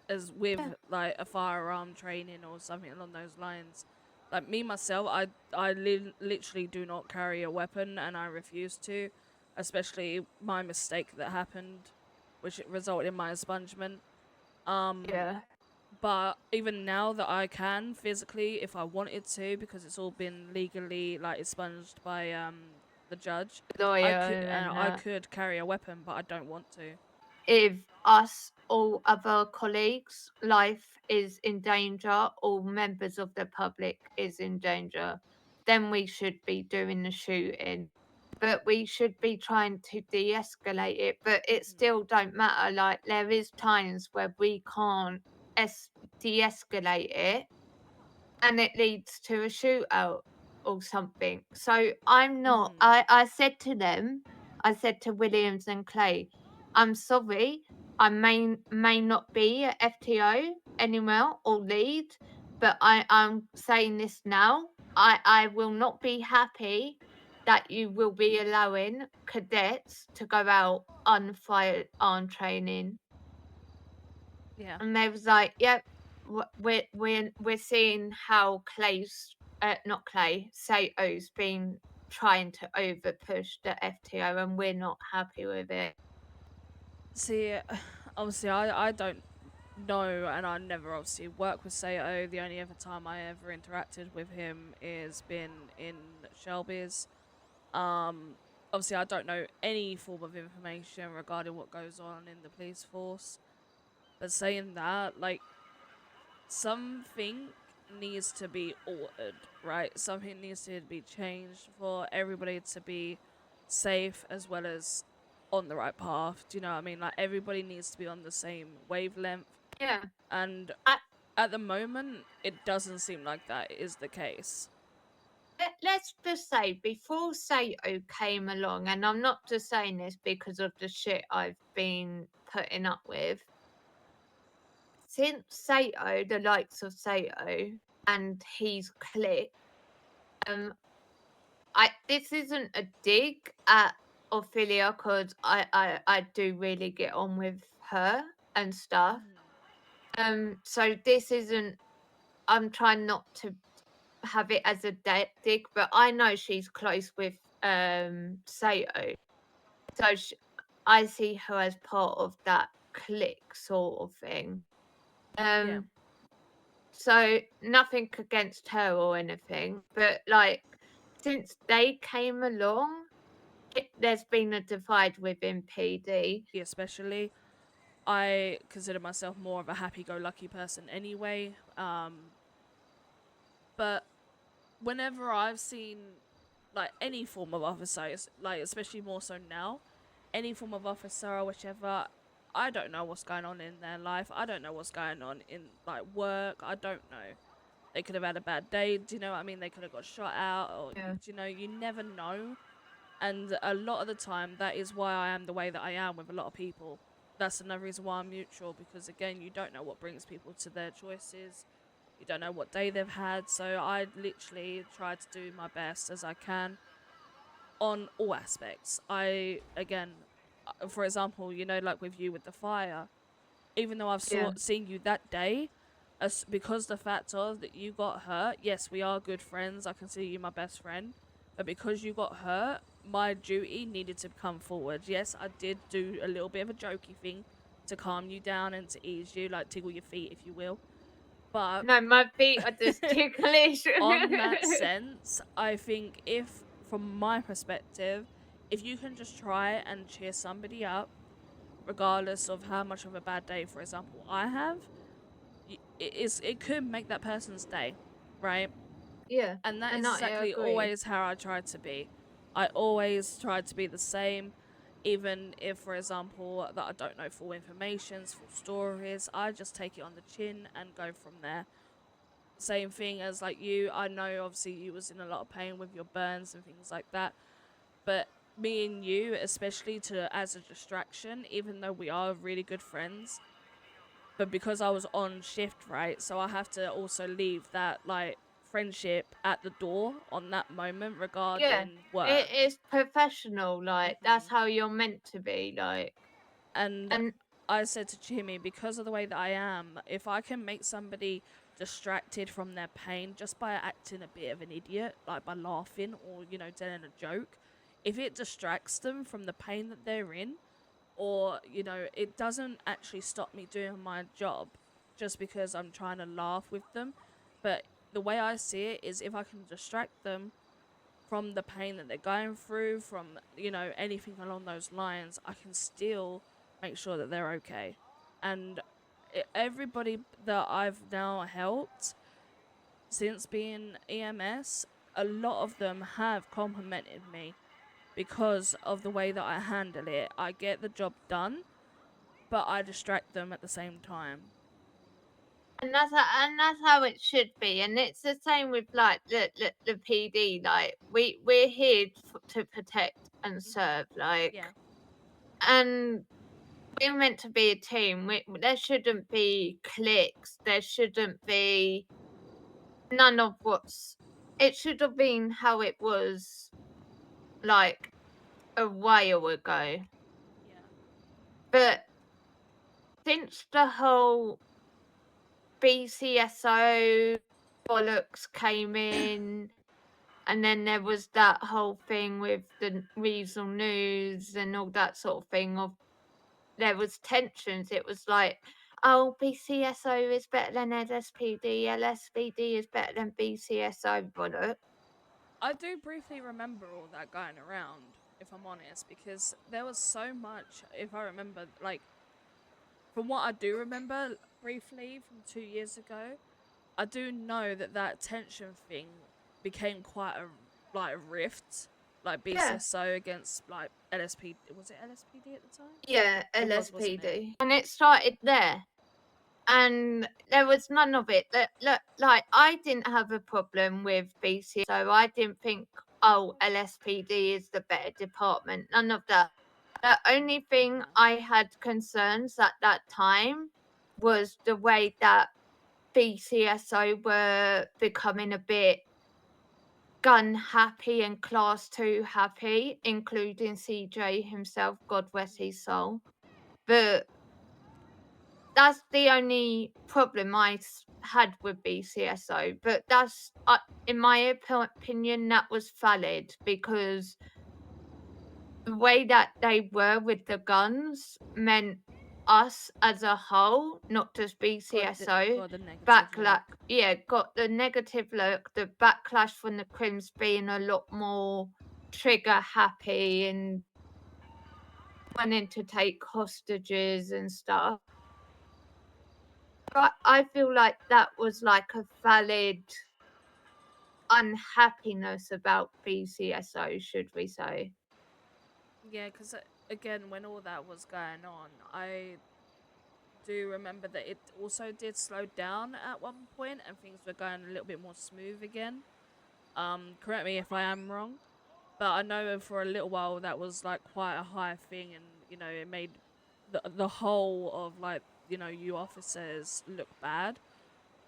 as with like a firearm training or something along those lines. Like me myself, I literally do not carry a weapon, and I refuse to, especially my mistake that happened, which resulted in my expungement. Yeah. But even now that I can physically, if I wanted to, because it's all been legally like expunged by the judge, Lawyer I could carry a weapon, but I don't want to. If us or other colleagues' life is in danger or members of the public is in danger, then we should be doing the shooting. But we should be trying to de-escalate it. But it still don't matter. Like there is times where we can't de-escalate it, and it leads to a shootout or something. So I'm not. I said to them, I said to Williams and Clay, I'm sorry, I may not be a FTO anymore or lead, but I'm saying this now. I will not be happy that you will be allowing cadets to go out on firearm training. Yeah. And they was like, yep, we're seeing how Clay's not Clay, Sato's been trying to over push the FTO, and we're not happy with it. See, obviously, I don't know, and I never obviously work with Sato. The only other time I ever interacted with him is been in Shelby's. Obviously, I don't know any form of information regarding what goes on in the police force. But saying that, like, something needs to be altered, right? Something needs to be changed for everybody to be safe as well as on the right path. Do you know what I mean? Like, everybody needs to be on the same wavelength. Yeah. And at the moment, it doesn't seem like that is the case. Let's just say, before Sato came along, and I'm not just saying this because of the shit I've been putting up with, since Sato, the likes of Sato, and he's clicked, this isn't a dig at Ophelia, because I do really get on with her and stuff. So this isn't. I'm trying not to have it as a dig, but I know she's close with Sato, so I see her as part of that clique sort of thing. Yeah. So nothing against her or anything, but like since they came along, there's been a divide within PD. Especially, I consider myself more of a happy-go-lucky person anyway. But whenever I've seen like any form of officer, like especially more so now, any form of officer or whichever, I don't know what's going on in their life. I don't know what's going on in like work. I don't know. They could have had a bad day. Do you know what I mean? They could have got shot out, or do you know, you never know. And a lot of the time, that is why I am the way that I am with a lot of people. That's another reason why I'm neutral, because again, you don't know what brings people to their choices. You don't know what day they've had, so I literally try to do my best as I can on all aspects. Again, for example, you know, like with you with the fire, even though I've seen you that day, because the fact of that you got hurt, yes, we are good friends, I consider you my best friend, but because you got hurt, my duty needed to come forward. Yes, I did do a little bit of a jokey thing to calm you down and to ease you, like tickle your feet, if you will. But no, my feet are just ticklish. On that sense, I think if, from my perspective, if you can just try and cheer somebody up, regardless of how much of a bad day, for example, I have, it could make that person's day, right? Yeah. And that and is I exactly agree. always how I try to be. I always try to be the same. Even if, for example, that I don't know full informations, full stories, I just take it on the chin and go from there. Same thing as like you, I know obviously you was in a lot of pain with your burns and things like that, but me and you, especially as a distraction, even though we are really good friends, but because I was on shift, right, so I have to also leave that like friendship at the door on that moment Yeah, regarding work. it is professional. Like that's how you're meant to be. Like, And and I said to Jimmy, because of the way that I am, if I can make somebody distracted from their pain just by acting a bit of an idiot, like by laughing or, you know, telling a joke, if it distracts them from the pain that they're in, or, you know, it doesn't actually stop me doing my job just because I'm trying to laugh with them. But the way I see it is if I can distract them from the pain that they're going through, from, you know, anything along those lines, I can still make sure that they're okay. And everybody that I've now helped since being EMS, a lot of them have complimented me because of the way that I handle it. I get the job done, but I distract them at the same time. and that's how it should be. And it's the same with like the PD. Like we're here to protect and serve. Like, Yeah. and we're meant to be a team. There shouldn't be cliques. There shouldn't be none of what's. It should have been how it was, like a while ago. Yeah. But since the whole BCSO bollocks came in, and then there was that whole thing with the regional news and all that sort of thing. Of there was tensions. It was like, oh, BCSO is better than LSPD. LSPD is better than BCSO. Bollocks. I do briefly remember all that going around, if I'm honest, because there was so much, if I remember, like, from what I do remember briefly from 2 years ago, I do know that that tension thing became quite a, like, a rift, like Yeah. BCSO against, like, LSPD. Was it LSPD at the time? Yeah, It was, wasn't it? LSPD. And it started there. And there was none of it. Look, like I didn't have a problem with BC, so I didn't think, oh, LSPD is the better department. None of that. The only thing I had concerns at that time was the way that BCSO were becoming a bit gun happy and class 2 happy, including CJ himself, God rest his soul. But that's the only problem I had with BCSO. But that's, in my opinion, that was valid because the way that they were with the guns meant us as a whole, not just BCSO, got the negative look. got the negative look, the backlash from the Crims being a lot more trigger happy and wanting to take hostages and stuff. But I feel like that was like a valid unhappiness about BCSO, should we say? Yeah, because again, when all that was going on, I do remember that it also did slow down at one point and things were going a little bit more smooth again. Correct me if I am wrong, but I know for a little while that was like quite a high thing, and you know it made the whole of like, you know, you officers look bad.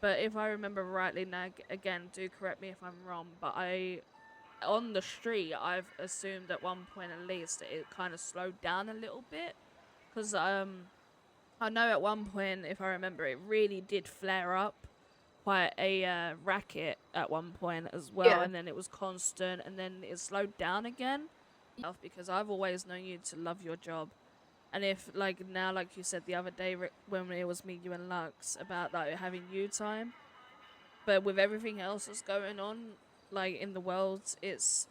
But if I remember rightly, now again, do correct me if I'm wrong, but on the street I've assumed at one point at least that it kind of slowed down a little bit, because I know at one point, if I remember, it really did flare up quite a racket at one point as well, Yeah. and then it was constant, and then it slowed down again. Because I've always known you to love your job, and if like now, like you said the other day when it was me, you and Lux about like having you time, but with everything else that's going on, like in the world, it's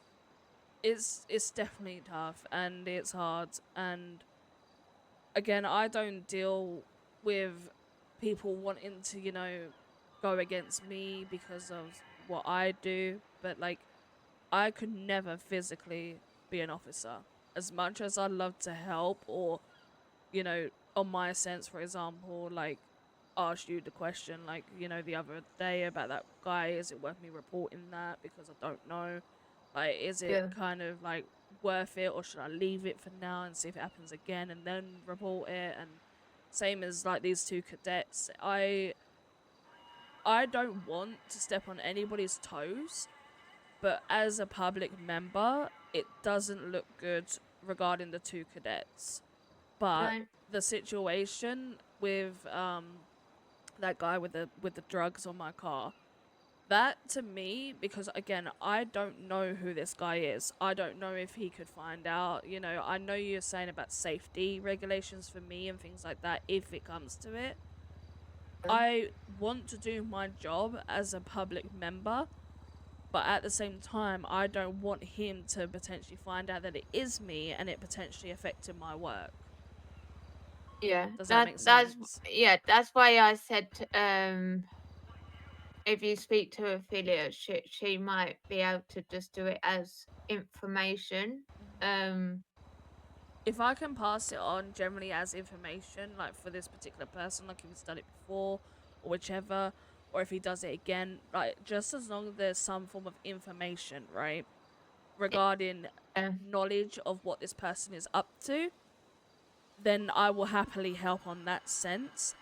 definitely tough and it's hard. And again, I don't deal with people wanting to, you know, go against me because of what I do, but like I could never physically be an officer. as much as I'd love to help, or, you know, on my sense, for example, like, asked you the question, like, you know, the other day about that guy, is it worth me reporting that? Because I don't know. Like, is it Yeah. kind of, like, worth it, or should I leave it for now and see if it happens again and then report it? And same as, like, these two cadets. I don't want to step on anybody's toes, but as a public member, it doesn't look good regarding the two cadets. But No. the situation with that guy with the drugs on my car, that to me, because again, I don't know who this guy is. I don't know if he could find out. You know, I know you're saying about safety regulations for me and things like that if it comes to it. I want to do my job as a public member, but at the same time, I don't want him to potentially find out that it is me and it potentially affecting my work. Yeah. Does that make That's sense? yeah. That's why I said if you speak to Ophelia, she might be able to just do it as information. If I can pass it on generally as information, like for this particular person, like if he's done it before or whichever, or if he does it again, like just as long as there's some form of information, right, regarding knowledge of what this person is up to, then I will happily help on that sense.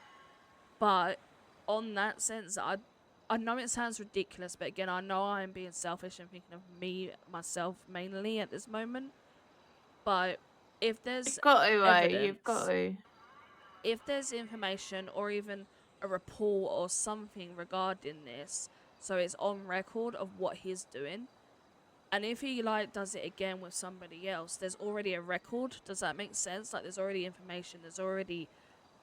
But on that sense, I know it sounds ridiculous, but again, I know I'm being selfish and thinking of me, myself mainly at this moment. But if there's You've got to, evidence, you've got to. if there's information or even a report or something regarding this, so it's on record of what he's doing, and if he like does it again with somebody else, there's already a record. Does that make sense? Like there's already information, there's already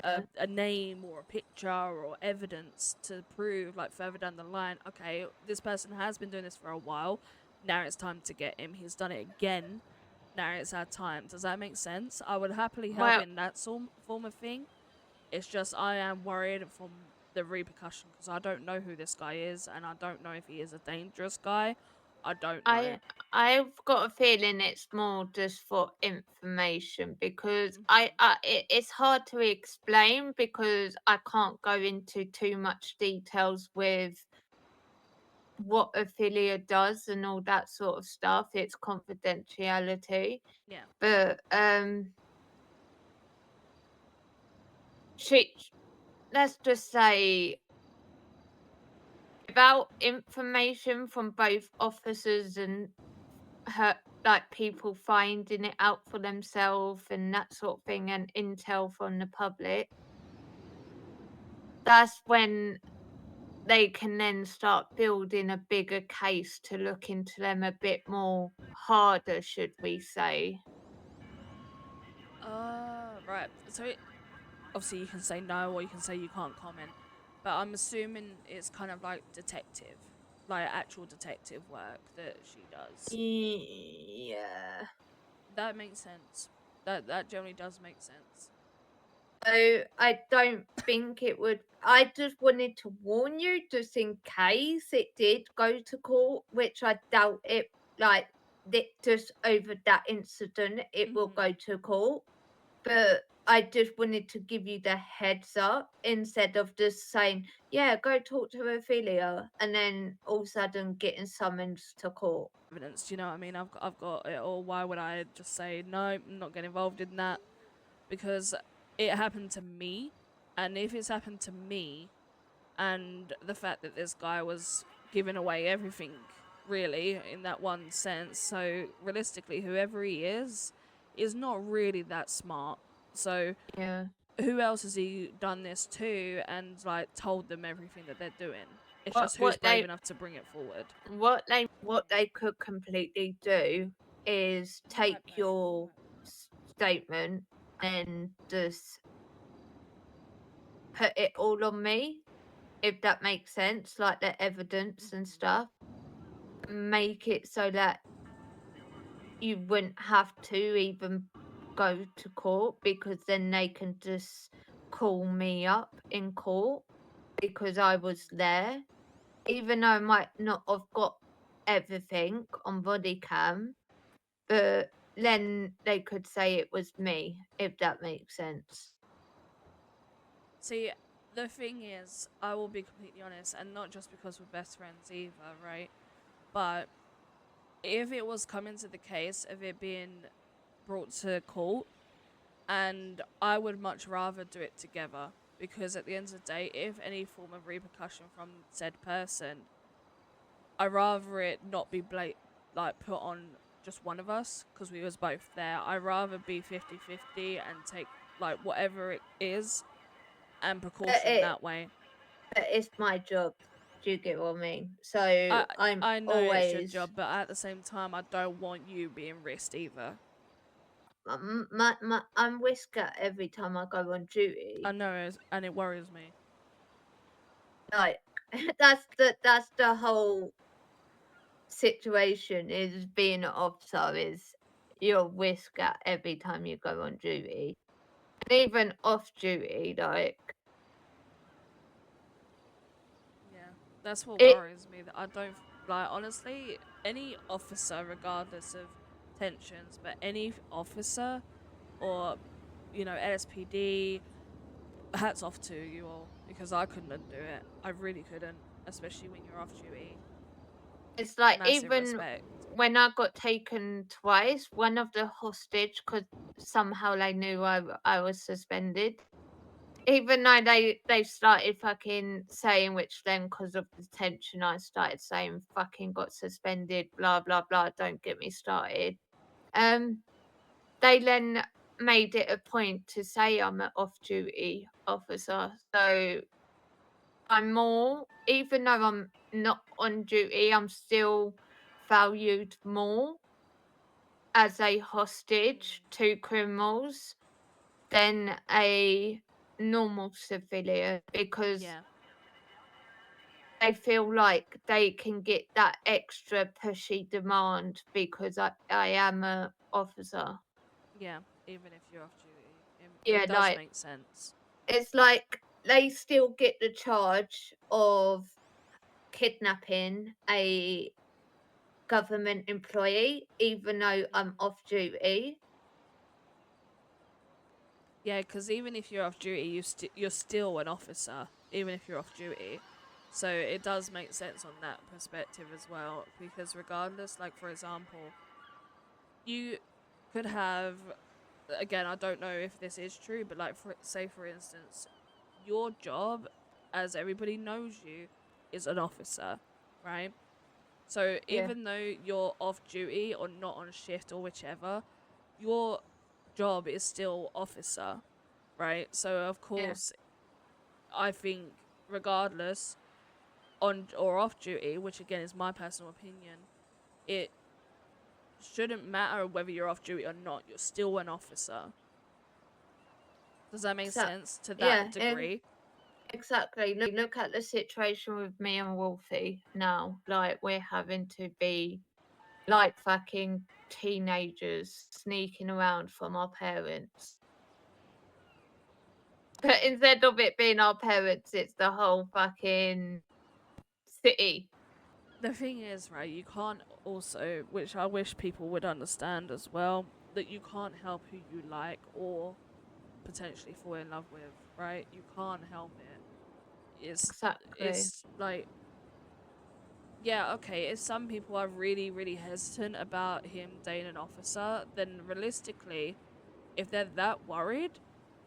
a name or a picture or evidence to prove, like further down the line, okay, this person has been doing this for a while, now it's time to get him, he's done it again, now it's our time. Does that make sense? I would happily help in that form of thing. It's just I am worried from the repercussion because I don't know who this guy is and I don't know if he is a dangerous guy. I don't know. I've got a feeling it's more just for information because it's hard to explain because I can't go into too much details with what Ophelia does and all that sort of stuff. It's confidentiality. Yeah. But let's just say without information from both officers and her, like people finding it out for themselves and that sort of thing, and intel from the public, that's when they can then start building a bigger case to look into them a bit more harder, should we say. Right. So obviously you can say no or you can say you can't comment, but I'm assuming it's kind of like detective, like actual detective work that she does. Yeah. That makes sense. That generally does make sense. So I don't think it would. I just wanted to warn you, just in case it did go to court, which I doubt it. Like just over that incident, it will go to court. But I just wanted to give you the heads up instead of just saying, "Yeah, go talk to Ophelia," and then all of a sudden getting summoned to court. Evidence, you know what I mean? I've got it all. Why would I just say no? I'm not getting involved in that because it happened to me, and if it's happened to me, and the fact that this guy was giving away everything, really, in that one sense. So realistically, whoever he is not really that smart. So yeah, who else has he done this to and like told them everything that they're doing? It's What- just who's what brave they- enough to bring it forward. What they could completely do is take your statement and just put it all on me, if that makes sense, like the evidence and stuff. Make it so that you wouldn't have to even go to court because then they can just call me up in court because I was there. Even though I might not have got everything on body cam, but then they could say it was me, if that makes sense. See, the thing is, I will be completely honest, and not just because we're best friends either, right? But if it was coming to the case of it being brought to court, and I would much rather do it together, because at the end of the day, if any form of repercussion from said person, I'd rather it not be put on just one of us, because we was both there. I'd rather be 50-50 and take like whatever it is and precaution that way. But it's my job. Do you get what I mean? So I know it's your always job, but at the same time, I don't want you being risked either. I'm whisker every time I go on duty. I know, and it worries me. Like that's the whole situation. Is being an officer is you're whisker every time you go on duty, and even off duty. Like Yeah, that's what it, worries me. That I don't like. Honestly, any officer, regardless of tensions, but any officer, or LSPD, hats off to you all, because I couldn't do it. I really couldn't, especially when you're off duty. It's like Massive even respect. when I got taken twice, one of the hostage, because somehow they knew I was suspended. Even though they started fucking saying, which then because of the tension I started saying fucking got suspended, blah blah blah, don't get me started. They then made it a point to say I'm an off duty officer. So I'm more, even though I'm not on duty, I'm still valued more as a hostage to criminals than a normal civilian, because Yeah. they feel like they can get that extra pushy demand because I am a officer. Yeah, even if you're off duty, Yeah, it does like make sense. it's like they still get the charge of kidnapping a government employee, even though I'm off duty. Yeah, because even if you're off duty, you're still an officer, even if you're off duty. So it does make sense on that perspective as well, because regardless, like for example, you could have, again, I don't know if this is true, but like say for instance, your job, as everybody knows you, is an officer, right? So Yeah. even though you're off duty or not on shift or whichever, your job is still officer, right? So of course, I think regardless, on or off duty, which again is my personal opinion, it shouldn't matter whether you're off duty or not. You're still an officer. Does that make sense to that degree? Exactly. Look at the situation with me and Wolfie now. Like we're having to be like fucking teenagers sneaking around from our parents. But instead of it being our parents, it's the whole fucking city. The thing is, right, you can't also, which I wish people would understand as well, that you can't help who you like or potentially fall in love with, right? You can't help it. It's like, yeah, okay, if some people are really, really hesitant about him dating an officer, then realistically, if they're that worried,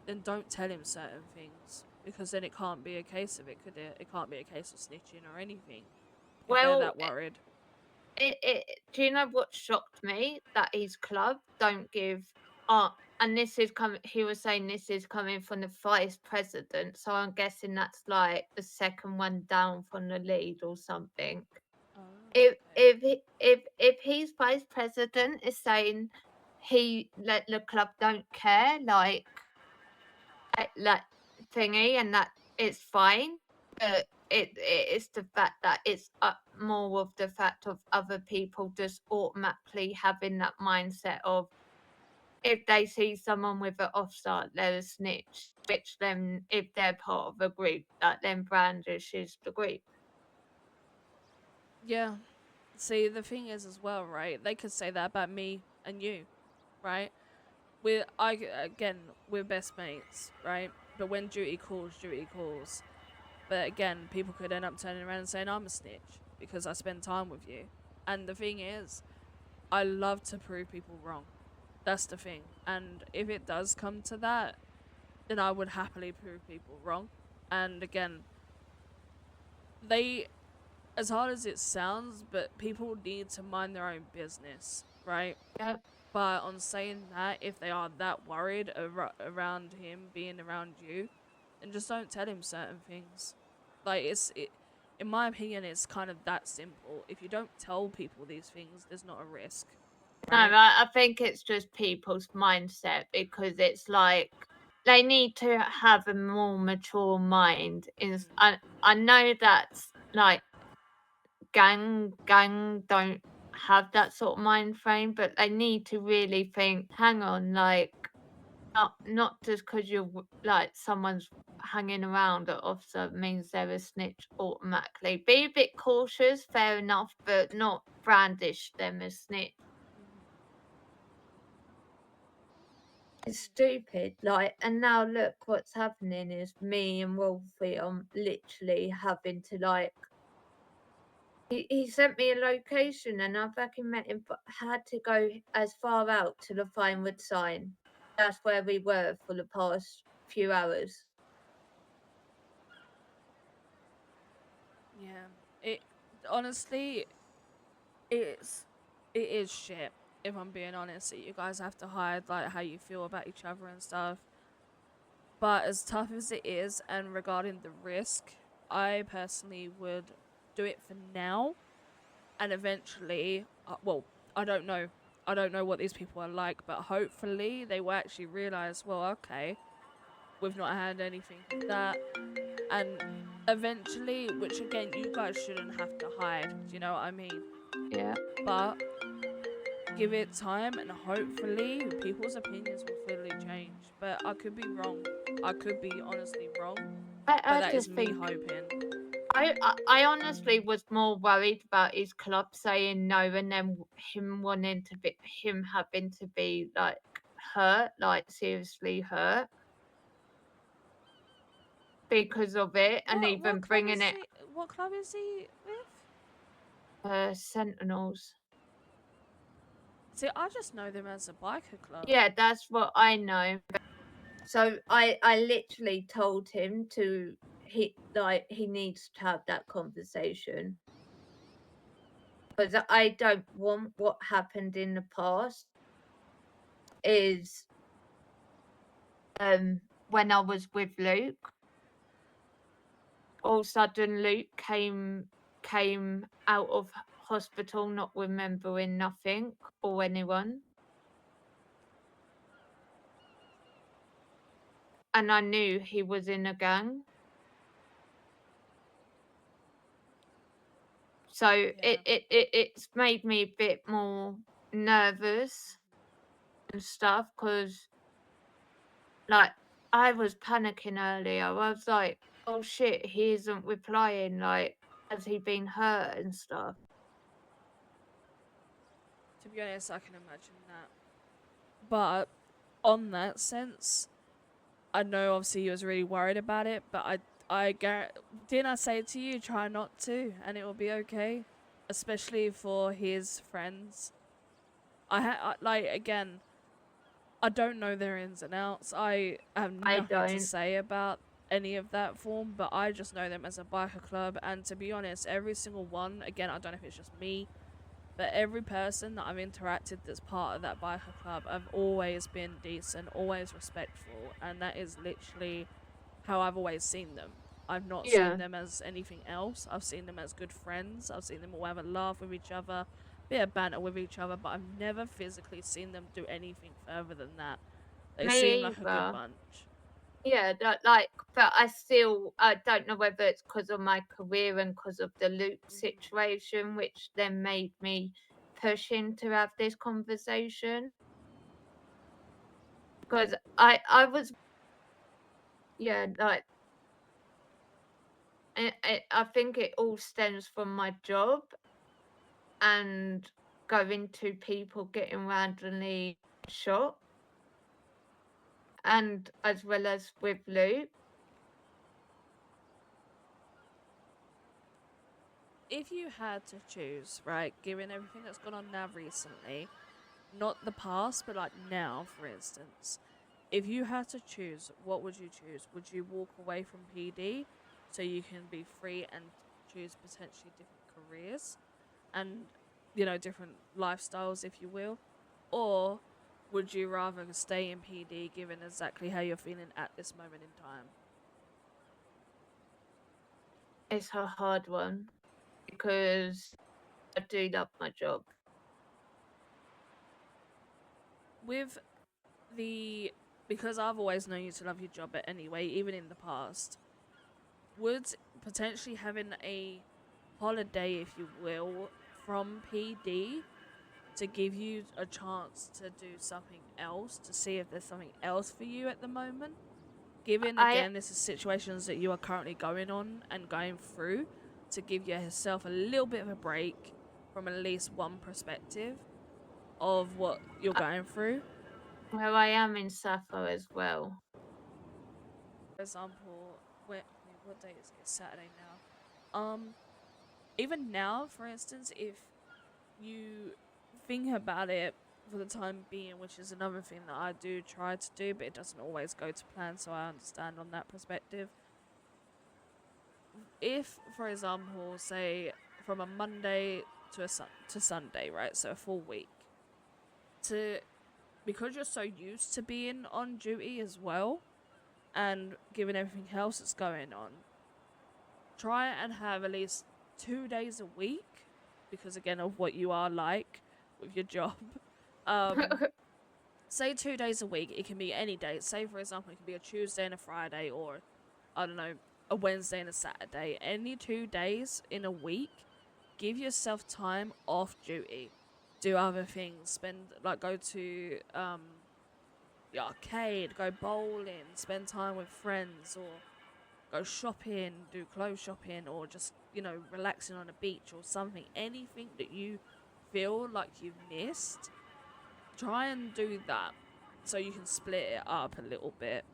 then don't tell him certain things, because then it can't be a case of it, could it? It can't be a case of snitching or anything if they're Well, that worried. Do you know what shocked me? That his club don't give and this is coming, he was saying this is coming from the vice president, so I'm guessing that's like the second one down from the lead or something. If he's vice president is saying he let the club don't care, like thingy, and that it's fine, but it's the fact that it's more of the fact of other people just automatically having that mindset of if they see someone with an offside, they're a snitch, which then if they're part of a group, that then brandishes the group. Yeah. See, the thing is as well, right? They could say that about me and you. right? We're best mates, right? But when duty calls, duty calls. But again, people could end up turning around and saying I'm a snitch because I spend time with you. And the thing is, I love to prove people wrong. That's the thing. And if it does come to that, then I would happily prove people wrong. And again, as hard as it sounds, but people need to mind their own business, right? Yep. But on saying that, if they are that worried around him being around you, then just don't tell him certain things. Like, in my opinion, it's kind of that simple. If you don't tell people these things, there's not a risk. Right? No, I think it's just people's mindset because it's like they need to have a more mature mind. I know that's like gang don't have that sort of mind frame, but they need to really think. Hang on, like not just because you're like someone's hanging around at officer means they're a snitch automatically. Be a bit cautious, fair enough, but not brandish them as snitch. It's stupid, like, and now look what's happening is me and Wolfie are literally having to like. He sent me a location and I fucking met him, but had to go as far out to the Finewood sign. That's where we were for the past few hours. Yeah. It honestly, it is shit. If I'm being honest, that you guys have to hide like how you feel about each other and stuff. But as tough as it is, and regarding the risk, I personally would do it for now, and eventually, well, I don't know. I don't know what these people are like, but hopefully they will actually realize, well, okay, we've not had anything like that, and eventually, which again, you guys shouldn't have to hide. Do you know what I mean? Yeah. But give it time, and hopefully people's opinions will fully change. But I could be wrong. I could be honestly wrong. But that is me hoping. I honestly was more worried about his club saying no and then him having to be like hurt, like seriously hurt because of it, and even bringing it. What club is he with? Sentinels. See, I just know them as a biker club. Yeah, that's what I know. So I literally told him he needs to have that conversation because I don't want what happened in the past is when I was with Luke, all of a sudden Luke came out of hospital not remembering nothing or anyone. And I knew he was in a gang. So it's made me a bit more nervous and stuff because like I was panicking earlier. I was like, oh shit, he isn't replying, like, has he been hurt and stuff? To be honest, I can imagine that. But on that sense, I know obviously he was really worried about it, but didn't I say to you, try not to, and it will be okay, especially for his friends. Again, I don't know their ins and outs. I have nothing to say about any of that form, but I just know them as a biker club, and to be honest, every single one, again, I don't know if it's just me, but every person that I've interacted that's part of that biker club, I've always been decent, always respectful, and that is literally how I've always seen them. I've not seen them as anything else. I've seen them as good friends. I've seen them all have a laugh with each other, bit of banter with each other, but I've never physically seen them do anything further than that. They seem like a good bunch. Yeah, but I don't know whether it's because of my career and because of the Luke situation, which then made me push him to have this conversation. Because I was, yeah, like, I think it all stems from my job and going to people getting randomly shot, and as well as with Luke. If you had to choose, right, given everything that's gone on now recently, not the past, but like now, for instance, if you had to choose, what would you choose? Would you walk away from PD so you can be free and choose potentially different careers and, you know, different lifestyles, if you will? Or would you rather stay in PD given exactly how you're feeling at this moment in time? It's a hard one because I do love my job. With the, because I've always known you to love your job anyway, even in the past, would potentially having a holiday, if you will, from PD to give you a chance to do something else, to see if there's something else for you at the moment, given again this is situations that you are currently going on and going through, to give yourself a little bit of a break from at least one perspective of what you're going through? Well, I am in Sappho as well. For example, wait, what day is it? It's Saturday now. Even now, for instance, if you think about it for the time being, which is another thing that I do try to do, but it doesn't always go to plan, so I understand on that perspective. If, for example, say from a Monday to Sunday, right, so a full week, because you're so used to being on duty as well, and given everything else that's going on, try and have at least 2 days a week, because again of what you are like with your job. Say 2 days a week. It can be any day. Say, for example, it can be a Tuesday and a Friday, or I don't know, a Wednesday and a Saturday. Any 2 days in a week, give yourself time off duty. Do other things. Go to the arcade, go bowling, spend time with friends, or go shopping, do clothes shopping, or just, you know, relaxing on a beach or something. Anything that you feel like you've missed, try and do that so you can split it up a little bit,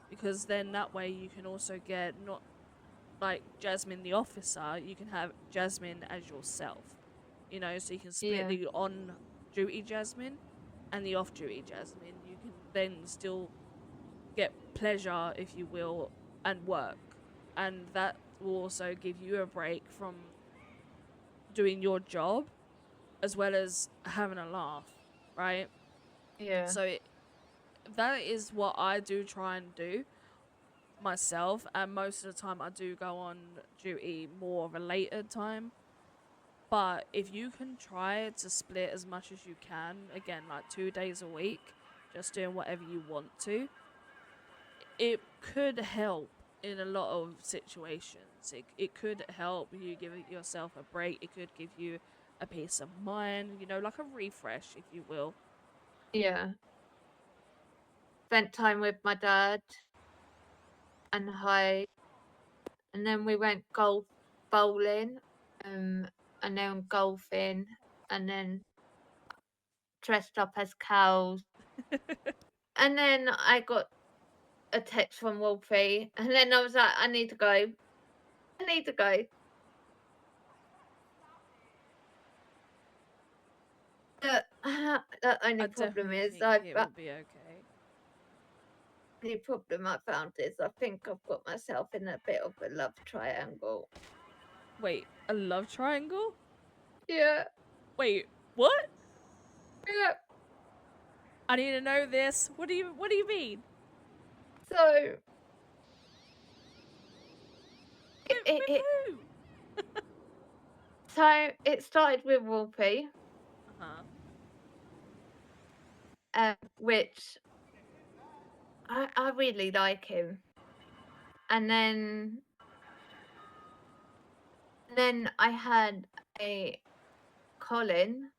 because then that way you can also get not like Jasmine the officer, you can have Jasmine as yourself, you know, so you can split the on duty Jasmine and the off duty Jasmine. You can then still get pleasure, if you will, and work, and that will also give you a break from doing your job as well as having a laugh, right? Yeah. So that is what I do try and do myself, and most of the time I do go on duty more of a later time. But if you can try to split as much as you can, again, like 2 days a week, just doing whatever you want to, it could help in a lot of situations. It could help you give yourself a break. It could give you a peace of mind, you know, like a refresh, if you will. Yeah. Spent time with my dad and Hyde, and then we went bowling, and then golfing, and then dressed up as cows. And then I got a text from Wolfie, and then I was like, I need to go. I need to go. The only problem is it will be okay. The problem I found is I think I've got myself in a bit of a love triangle. Wait, a love triangle? Yeah. Wait, what? Yeah. I need to know this. What do you mean? So with who? So it started with Wolfie. Which I really like him. And then I had a Colin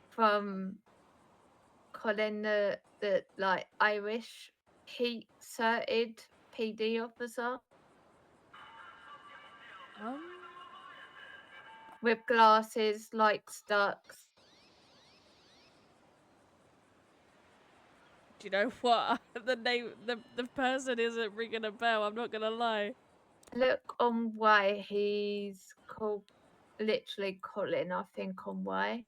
from Colin, the like Irish heat certed PD officer. With glasses like Stux. Do you know what? The name, the person isn't ringing a bell. I'm not gonna lie. Look on why he's called literally Colin, I think on why.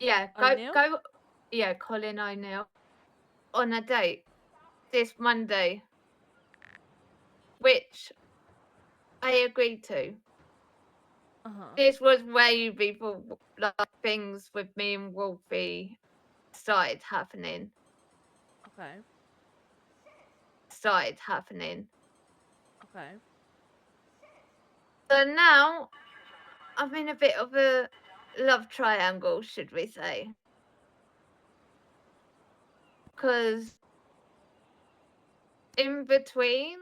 Yeah, O'Neill? go yeah, Colin O'Neill. On a date this Monday. Which I agreed to. Uh-huh. This was way before like things with me and Wolfie started happening. Okay. Started happening. Okay. So now I'm in a bit of a love triangle, should we say? Because in between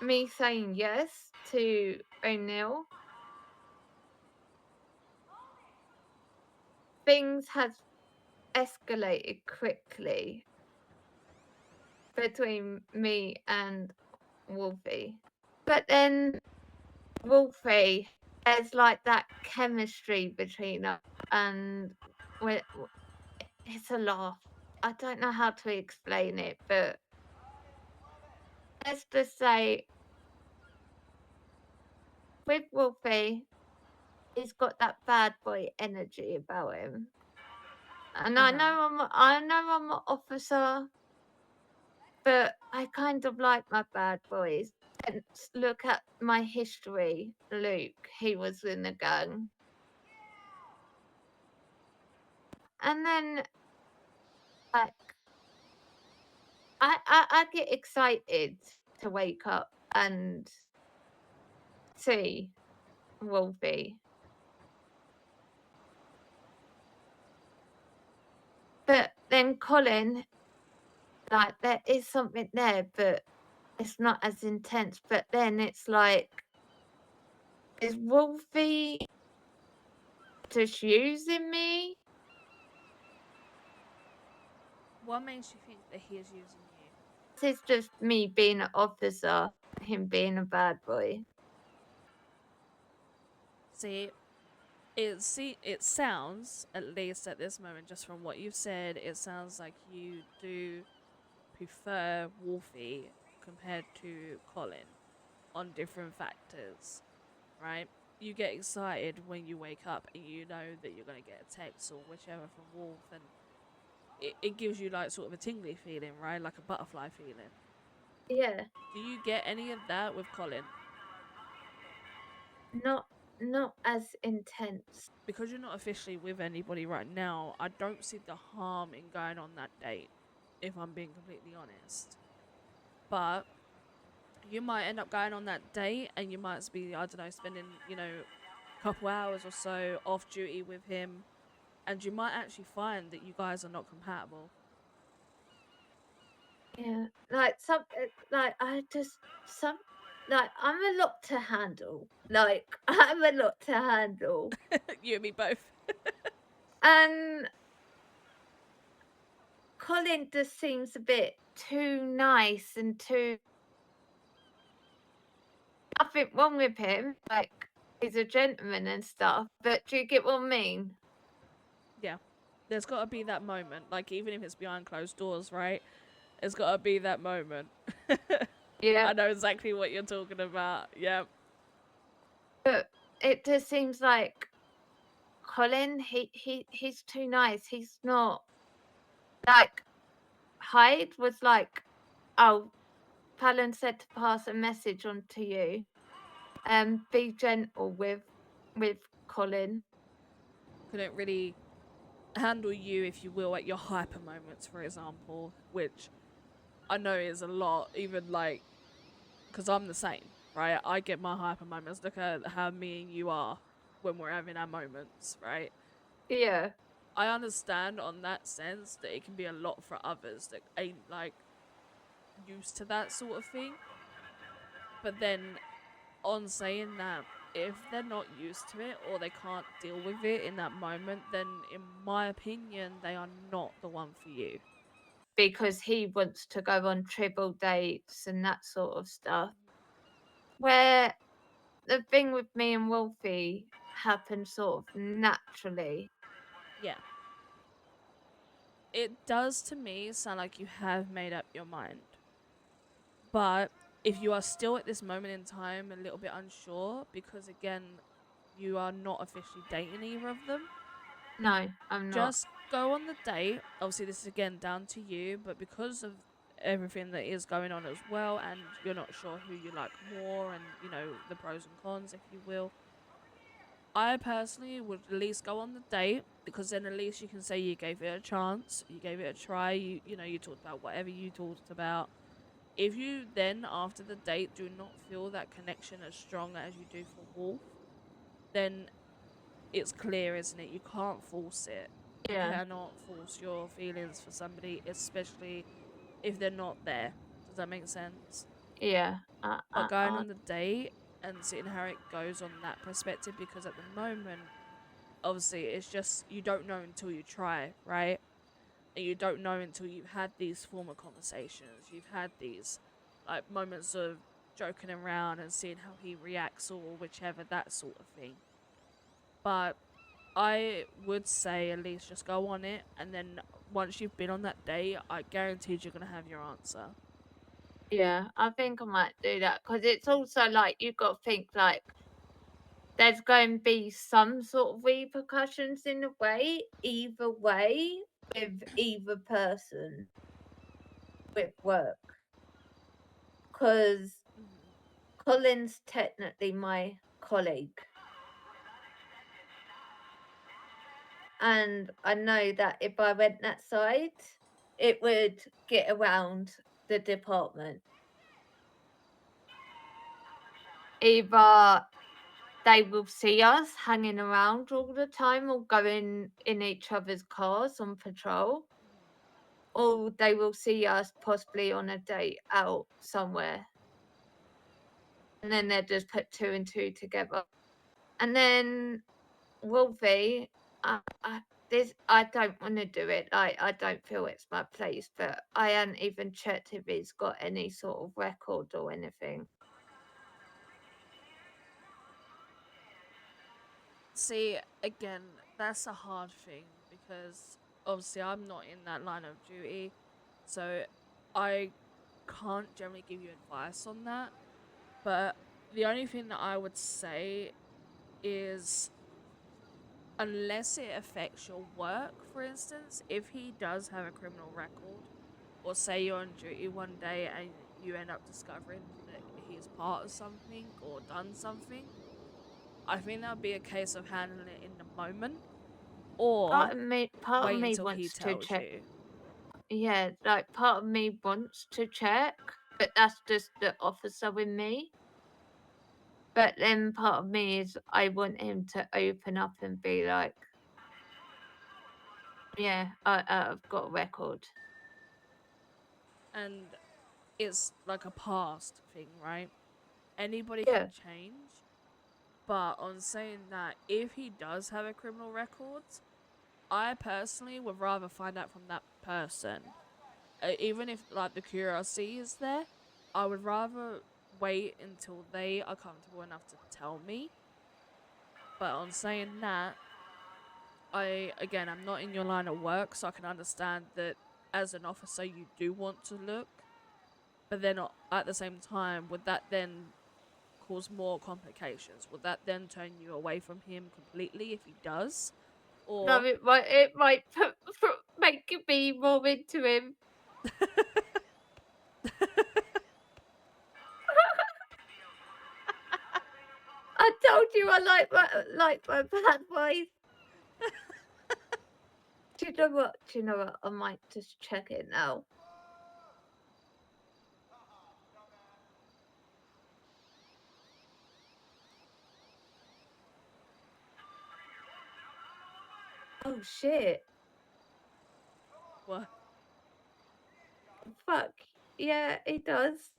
me saying yes to O'Neill, things have escalated quickly between me and Wolfie. But then Wolfie, there's like that chemistry between us, and it's a laugh. I don't know how to explain it, but let's just say with Wolfie, he's got that bad boy energy about him. And I know I'm an officer, but I kind of like my bad boys. And look at my history, Luke. He was in the gang. And then like I get excited to wake up and see Wolfie. But then Colin, like there is something there, but it's not as intense. But then it's like, is Wolfie just using me? What makes you think that he is using you? This is just me being an officer, him being a bad boy. See, it sounds, at least at this moment, just from what you've said, it sounds like you do prefer Wolfie compared to Colin on different factors, right? You get excited when you wake up and you know that you're going to get a text or whichever from Wolf, and it gives you like sort of a tingly feeling, right? Like a butterfly feeling. Yeah. Do you get any of that with Colin? Not as intense. Because you're not officially with anybody right now, I don't see the harm in going on that date, if I'm being completely honest. But you might end up going on that date and you might be, I don't know, spending, you know, a couple hours or so off duty with him, and you might actually find that you guys are not compatible. Yeah, like I just like I'm a lot to handle. Like I'm a lot to handle. You and me both. And Colin just seems a bit too nice and too. Nothing wrong with him. Like he's a gentleman and stuff. But do you get what I mean? Yeah. There's got to be that moment. Like, even if it's behind closed doors, right? There's got to be that moment. Yeah. I know exactly what you're talking about. Yeah. But it just seems like Colin, he's too nice. He's not like Hyde was like, oh, Palin said to pass a message on to you. Be gentle with Colin. Couldn't really handle you, if you will, at your hyper moments, for example, which I know is a lot, even like, because I'm the same, right? I get my hyper moments. Look at how me and you are when we're having our moments, right? Yeah. I understand on that sense that it can be a lot for others that ain't like used to that sort of thing. But then on saying that, if they're not used to it or they can't deal with it in that moment, then in my opinion, they are not the one for you. Because he wants to go on triple dates and that sort of stuff. Where the thing with me and Wolfie, happen sort of naturally. Yeah. It does to me sound like you have made up your mind. But if you are still at this moment in time a little bit unsure, because again, you are not officially dating either of them, No, I'm not. just go on the date. Obviously, this is again down to you, but because of everything that is going on as well, and you're not sure who you like more, and you know the pros and cons, if you will, I personally would at least go on the date, because then at least you can say you gave it a chance, you gave it a try, you know, you talked about whatever you talked about. If you then, after the date, do not feel that connection as strong as you do for Wolf, then it's clear, isn't it? You can't force it. You Yeah. cannot force your feelings for somebody, especially if they're not there. Does that make sense? Yeah. But going on the date and seeing how it goes on that perspective, because at the moment, obviously, it's just you don't know until you try, right? And you don't know until you've had these formal conversations. You've had these like moments of joking around and seeing how he reacts or whichever, that sort of thing. But I would say at least just go on it, and then once you've been on that date, I guaranteed you're gonna have your answer. Yeah, I think I might do that, because it's also like you've got to think like there's going to be some sort of repercussions in a way, either way, with either person with work. Because Colin's technically my colleague. And I know that if I went that side, it would get around the department. Either they will see us hanging around all the time or going in each other's cars on patrol, or they will see us possibly on a date out somewhere. And then they'll just put two and two together. And then Wolfie, I don't want to do it. I don't feel it's my place, but I hadn't even checked if he's got any sort of record or anything. See, again, that's a hard thing, because obviously I'm not in that line of duty, so I can't generally give you advice on that. But the only thing that I would say is, unless it affects your work, for instance, if he does have a criminal record, or say you're on duty one day and you end up discovering that he's part of something or done something, I think that would be a case of handling it in the moment, or Part of me wait until he wants to tells check. you. Yeah, like part of me wants to check, but that's just the officer in me. But then part of me is I want him to open up and be like, yeah, I've got a record. And it's like a past thing, right? Anybody Yeah. can change. But on saying that, if he does have a criminal record, I personally would rather find out from that person. Even if like the curiosity is there, I would rather wait until they are comfortable enough to tell me. But on saying that, I'm not in your line of work, so I can understand that as an officer you do want to look. But then at the same time, would that then cause more complications? Would that then turn you away from him completely if he does? Or No, it might make me more into him. I told you I like my bad boys. Do you know what? I might just check it now. Oh shit! what? Fuck yeah, it does.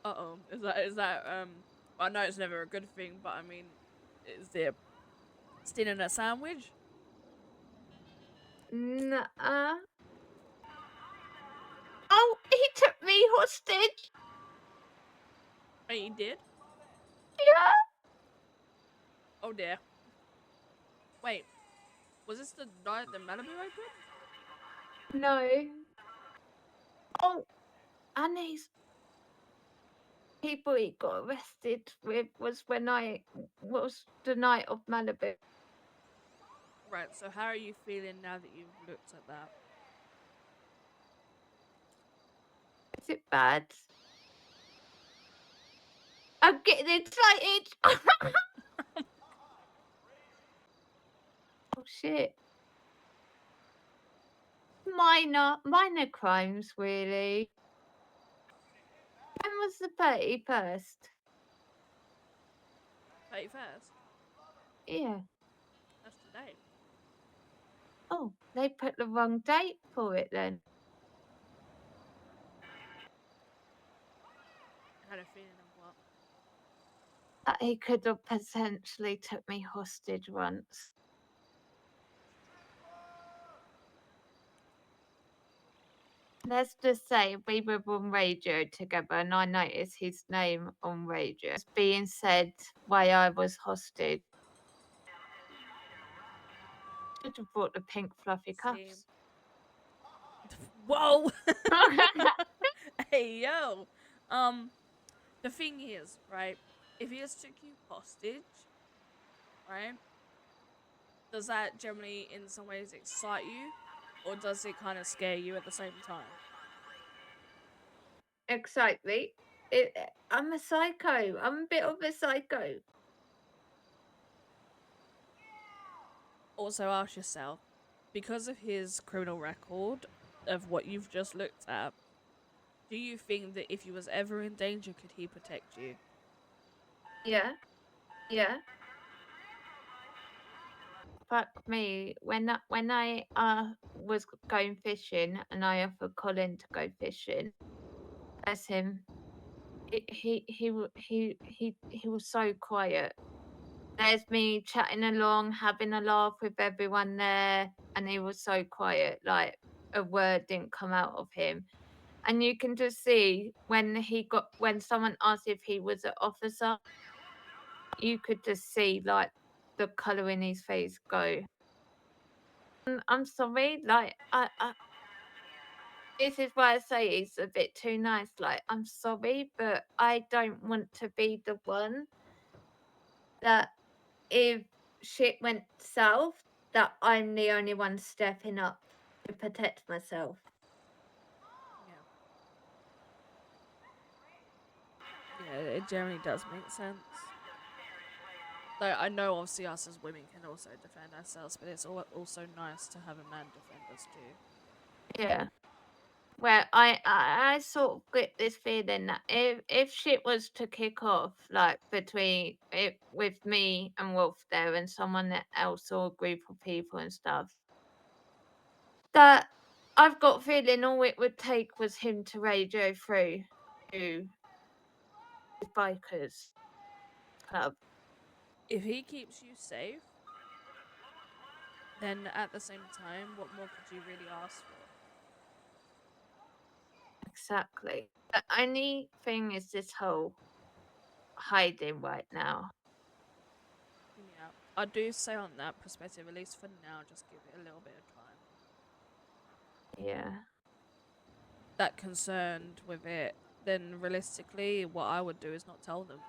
Uh-oh. Is that I know it's never a good thing, but I mean, is there stealing a sandwich? Nuh-uh. Oh, he took me hostage. Oh, he did? Yeah. Oh dear. Wait, was this the night that Malibu opened? No. Oh, and his people he got arrested with was when I was the night of Malibu. Right, so how are you feeling now that you've looked at that? Is it bad? I'm getting excited. Oh shit. Minor crimes, really. When was the 31st? 31st? Yeah. That's today. Oh, they put the wrong date for it then. I had a feeling of what? That he could have potentially took me hostage once. Let's just say we were on radio together and I noticed his name on radio. It's being said why I was hostage. Should have brought the pink fluffy cuffs. Whoa! Hey, yo! The thing is, right, if he has took you hostage, right, does that generally in some ways excite you? Or does it kind of scare you at the same time? Exactly. I'm a psycho. I'm a bit of a psycho. Also ask yourself, because of his criminal record, of what you've just looked at, do you think that if you was ever in danger, could he protect you? Yeah. Yeah. Fuck me. When I was going fishing and I offered Colin to go fishing, bless him. He was so quiet. There's me chatting along, having a laugh with everyone there, and he was so quiet, like a word didn't come out of him. And you can just see when someone asked if he was an officer, you could just see like the colour in his face go. I'm sorry, like I this is why I say he's a bit too nice. Like, I'm sorry, but I don't want to be the one that if shit went south, that I'm the only one stepping up to protect myself. Yeah, it generally does make sense. Though I know obviously us as women can also defend ourselves, but it's also nice to have a man defend us too. Yeah. Well, I sort of get this feeling that if shit was to kick off, like between it with me and Wolf there and someone else or a group of people and stuff, that I've got a feeling all it would take was him to radio through to the bikers club. If he keeps you safe, then at the same time, what more could you really ask for? Exactly. The only thing is this whole hiding right now. Yeah, I do say on that perspective, at least for now, just give it a little bit of time. Yeah. That concerned with it, then realistically, what I would do is not tell them.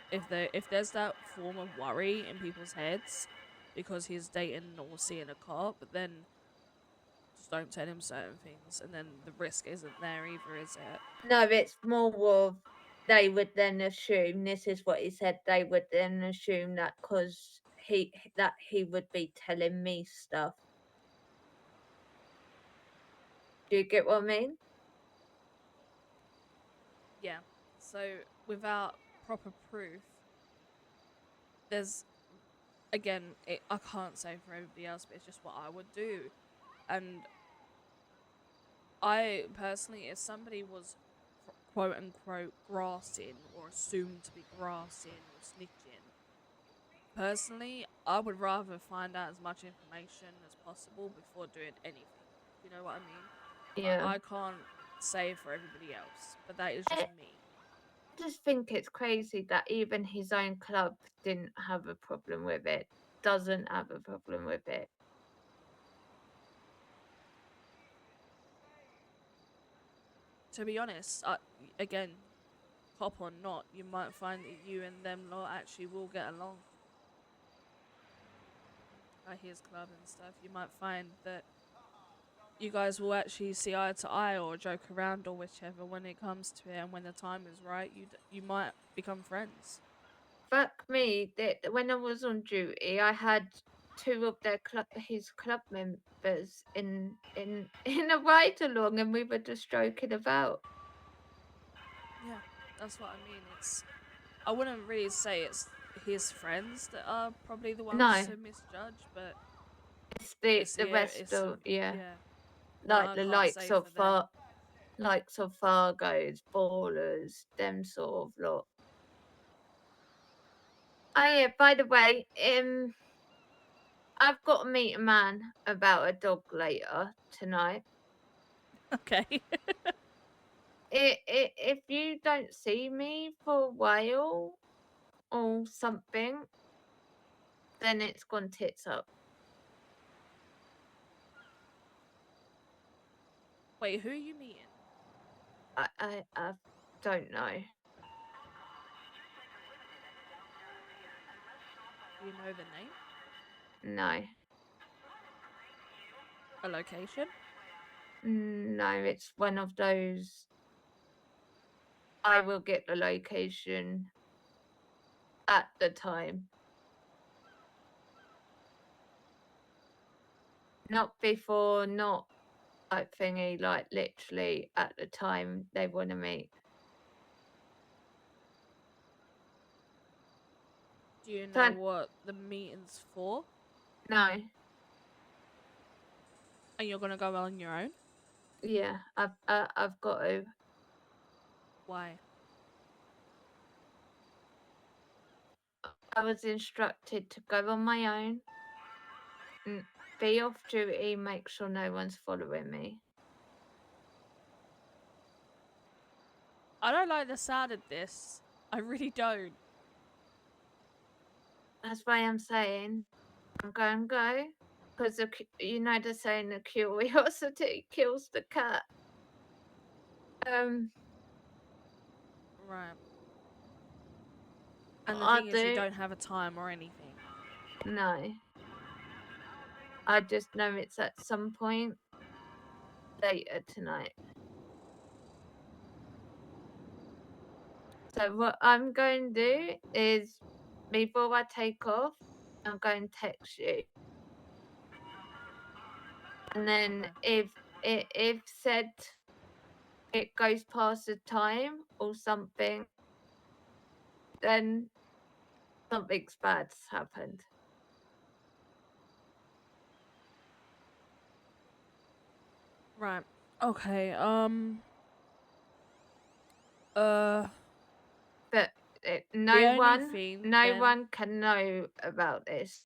If there's that form of worry in people's heads because he's dating or seeing a cop, then just don't tell him certain things, and then the risk isn't there either, is it? No, it's more of they would then assume this is what he said. They would then assume that because he would be telling me stuff. Do you get what I mean? Yeah. So without proper proof, there's again, I can't say for everybody else, but it's just what I would do. And I personally, if somebody was quote unquote grassing or assumed to be grassing or snitching, personally, I would rather find out as much information as possible before doing anything. You know what I mean? Yeah. I can't say for everybody else, but that is just me. just think it's crazy that even his own club didn't have a problem with it, doesn't have a problem with it. To be honest, again, cop or not, you might find that you and them lot actually will get along. At his club and stuff, you might find that you guys will actually see eye to eye or joke around or whichever when it comes to it, and when the time is right, you might become friends. Fuck me, that when I was on duty, I had two of his club members in a ride along, and we were just joking about. Yeah, that's what I mean. I wouldn't really say it's his friends that are probably the ones No. to misjudge, but It's the rest of yeah. like I the can't say for them. likes of Fargo's, Ballers, them sort of lot. Oh yeah, by the way, I've got to meet a man about a dog later tonight. Okay. If you don't see me for a while or something, then it's gone tits up. Wait, who are you meeting? I don't know. Do you know the name? No. A location? No, it's one of those. I will get the location at the time. Not before, not like thingy, like literally at the time they want to meet. Do you know what the meeting's for? No. And you're gonna go on your own? Yeah, I've got to. Why? I was instructed to go on my own, be off duty, make sure no one's following me. I don't like the sound of this. I really don't. That's why I'm saying I'm going to go. Because, you know, they're saying the curiosity kills the cat. Right. And the thing is, you don't have a time or anything. No. I just know it's at some point later tonight. So what I'm going to do is, before I take off, I'm going to text you. And then if said it goes past the time or something, then something's bad's happened. Right. Okay. But no one can know about this.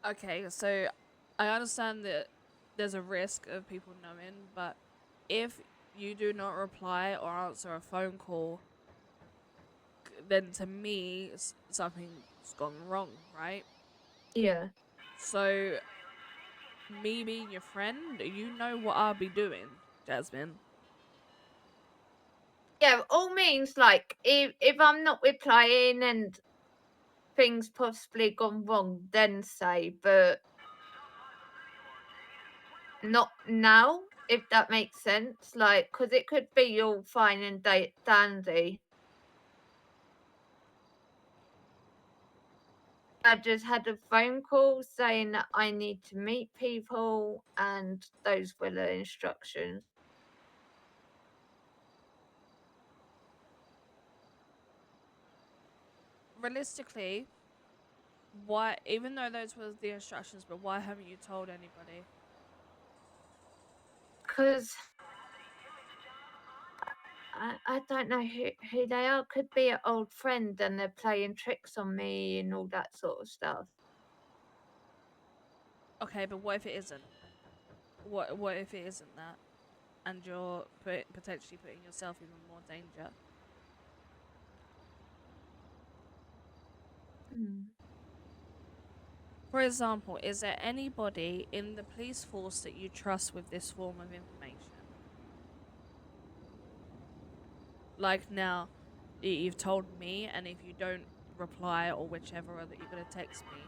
Okay, so I understand that there's a risk of people knowing, but if you do not reply or answer a phone call, then to me, something's gone wrong, right? Yeah. So, me being your friend, you know what I'll be doing, Jasmine. Yeah, all means, like, if I'm not replying and things possibly gone wrong, then say, but not now, if that makes sense. Like, because it could be all fine and dandy. I just had a phone call saying that I need to meet people, and those were the instructions. Realistically, why, even though those were the instructions, but why haven't you told anybody? Because I don't know who they are. Could be an old friend and they're playing tricks on me and all that sort of stuff. Okay, but what if it isn't? What if it isn't that? and you're potentially putting yourself in more danger. For example, is there anybody in the police force that you trust with this form of information? Like now, you've told me, and if you don't reply or whichever, or that you're going to text me,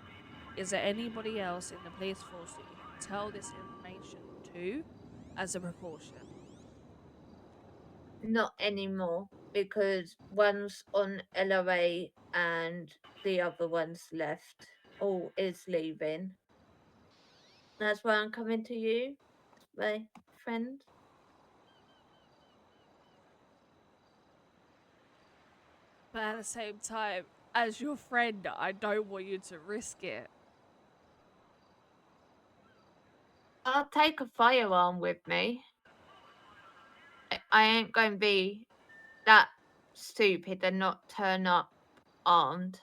is there anybody else in the police force that you can tell this information to as a precaution? Not anymore, because one's on LRA and the other one's left or is leaving. That's why I'm coming to you, my friend. But at the same time, as your friend, I don't want you to risk it. I'll take a firearm with me. I ain't going to be that stupid and not turn up armed.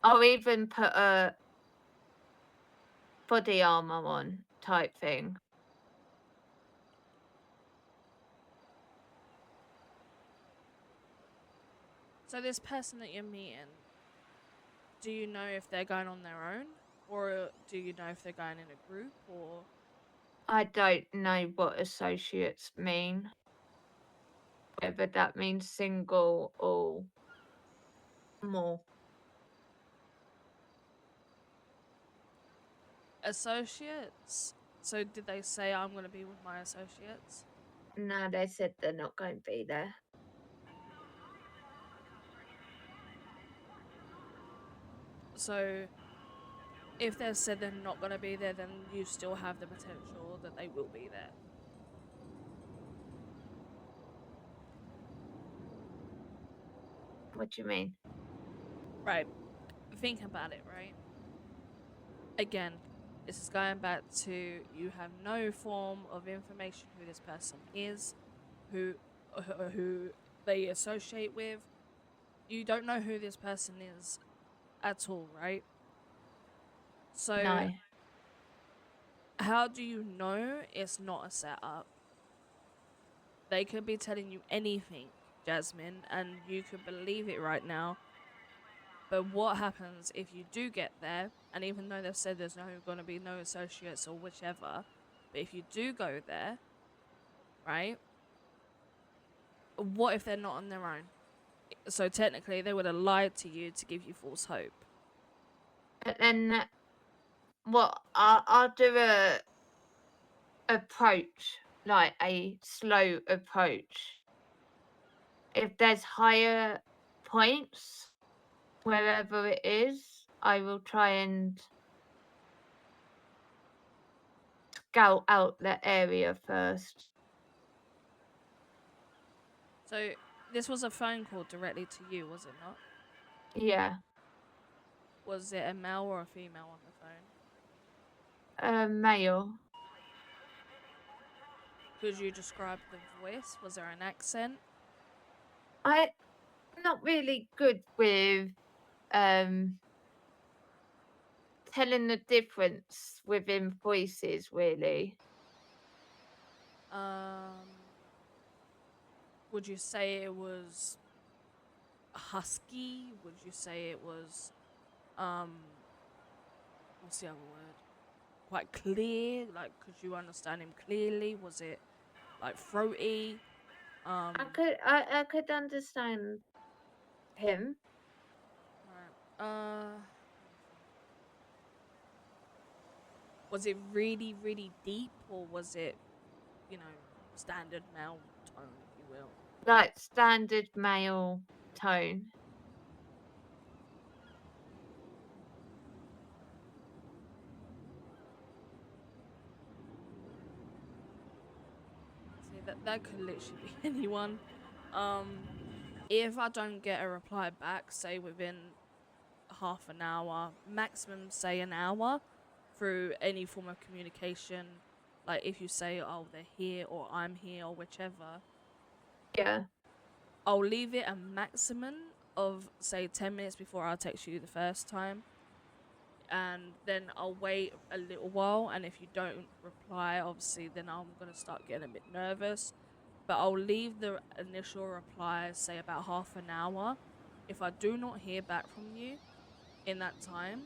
I'll even put a body armor on type thing. So this person that you're meeting, do you know if they're going on their own? Or do you know if they're going in a group? Or I don't know what associates mean. Whether that means single or more. associates? So did they say I'm going to be with my associates? No, they said they're not going to be there. So if they've said they're not going to be there, then you still have the potential that they will be there. What do you mean? Right. Think about it, right? Again, this is going back to you have no form of information who this person is, who they associate with. You don't know who this person is at all, right? So No. how do you know it's not a setup? They could be telling you anything, Jasmine, and you could believe it right now. But what happens if you do get there, and even though they've said there's going to be no associates or whichever, but if you do go there, right, what if they're not on their own? So technically they would have lied to you to give you false hope. But then, what? I'll do a approach, like a slow approach. If there's higher points, wherever it is, I will try and scout out the area first. So this was a phone call directly to you, was it not? Yeah. Was it a male or a female on the phone? Male. Could you describe the voice? Was there an accent? I'm not really good with telling the difference within voices, really. Would you say it was husky? Would you say it was what's the other word? Quite clear? Like, could you understand him clearly? Was it like throaty? I could understand him. Right. Was it really, really deep, or was it, standard male tone, if you will? Like standard male tone. See, that could literally be anyone. If I don't get a reply back, say within half an hour, maximum say an hour, through any form of communication, like if you say, oh, they're here or I'm here or whichever, Yeah. I'll leave it a maximum of say 10 minutes before I'll text you the first time. and then I'll wait a little while, and if you don't reply, obviously, then I'm gonna start getting a bit nervous. But I'll leave the initial reply, say about half an hour. If I do not hear back from you in that time,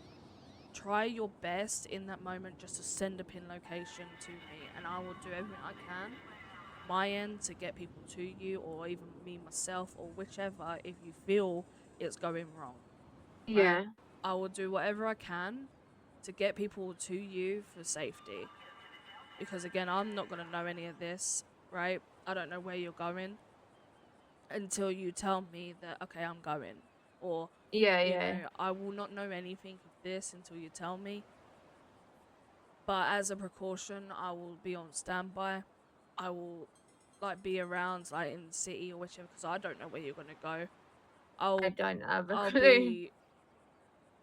try your best in that moment just to send a pin location to me, and I will do everything I can my end to get people to you, or even me myself, or whichever, if you feel it's going wrong. Right? Yeah. I will do whatever I can to get people to you for safety. Because again, I'm not gonna know any of this, right? I don't know where you're going until you tell me that, okay, I'm going. Or, Yeah, you yeah. know, I will not know anything of this until you tell me. But as a precaution, I will be on standby. I will, like, be around, like, in the city or whichever, because I don't know where you're gonna go. I don't have a I'll clue. be.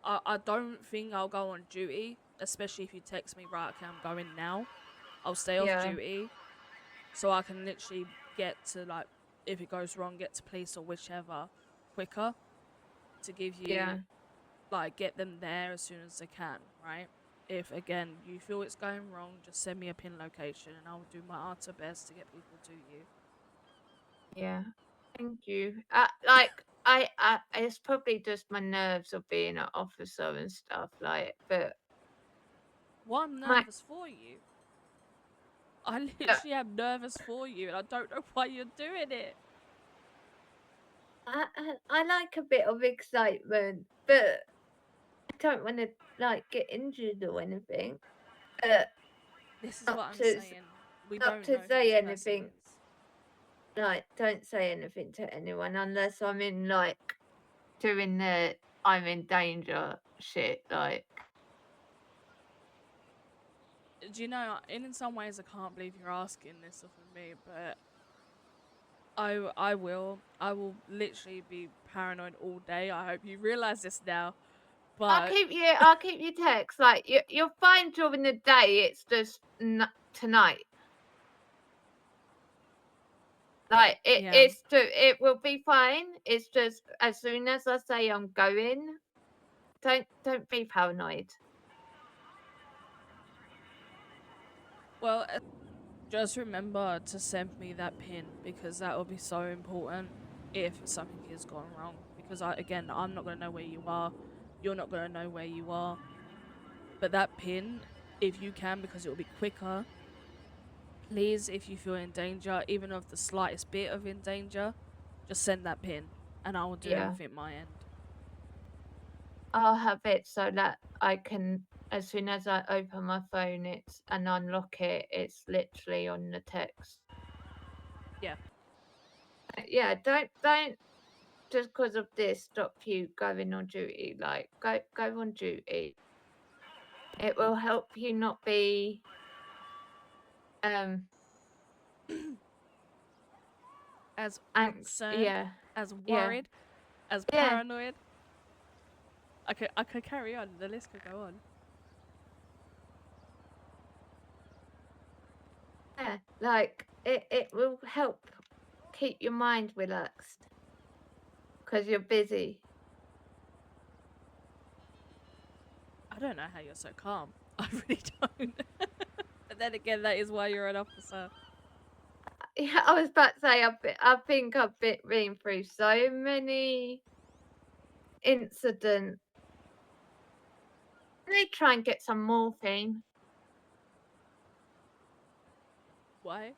I don't think I'll go on duty, especially if you text me, right, okay, I'm going now. I'll stay off Yeah. duty, so I can literally get to, like, if it goes wrong, get to police or whichever quicker to give you, Yeah. like, get them there as soon as they can, right? If, again, you feel it's going wrong, just send me a pin location and I'll do my utter best to get people to you. Yeah. Thank you. It's probably just my nerves of being an officer and stuff, like, but Well, I'm my, nervous for you. I literally am nervous for you, and I don't know why you're doing it. I like a bit of excitement, but I don't want to, like, get injured or anything. But This is not what I'm to saying. We not don't to know who say this person anything. is. Like, don't say anything to anyone unless I'm in, like, doing the I'm in danger shit, like. Do you know, in some ways, I can't believe you're asking this of me, but I will literally be paranoid all day. I hope you realize this now. I'll But keep you text. Like, you're fine during the day. It's just tonight. Like, yeah. it will be fine. It's just as soon as I say I'm going, don't be paranoid. Well, just remember to send me that pin, because that will be so important if something is going wrong. Because I'm not gonna know where you are. You're not gonna know where you are. But that pin, if you can, because it will be quicker. Please, if you feel in danger, even of the slightest bit of in danger, just send that pin, and I will do Yeah. everything my end. I'll have it so that I can, as soon as I open my phone, and unlock it, it's literally on the text. Yeah. Yeah, don't just because of this stop you going on duty. Like, go on duty. It will help you not be As and concerned, yeah, as yeah, worried, as yeah. paranoid. I could carry on. The list could go on. Yeah, like it will help keep your mind relaxed because you're busy. I don't know how you're so calm. I really don't. But then again, that is why you're an officer. Yeah, I was about to say I think I've been through so many incidents. I need to try and get some morphine. Why?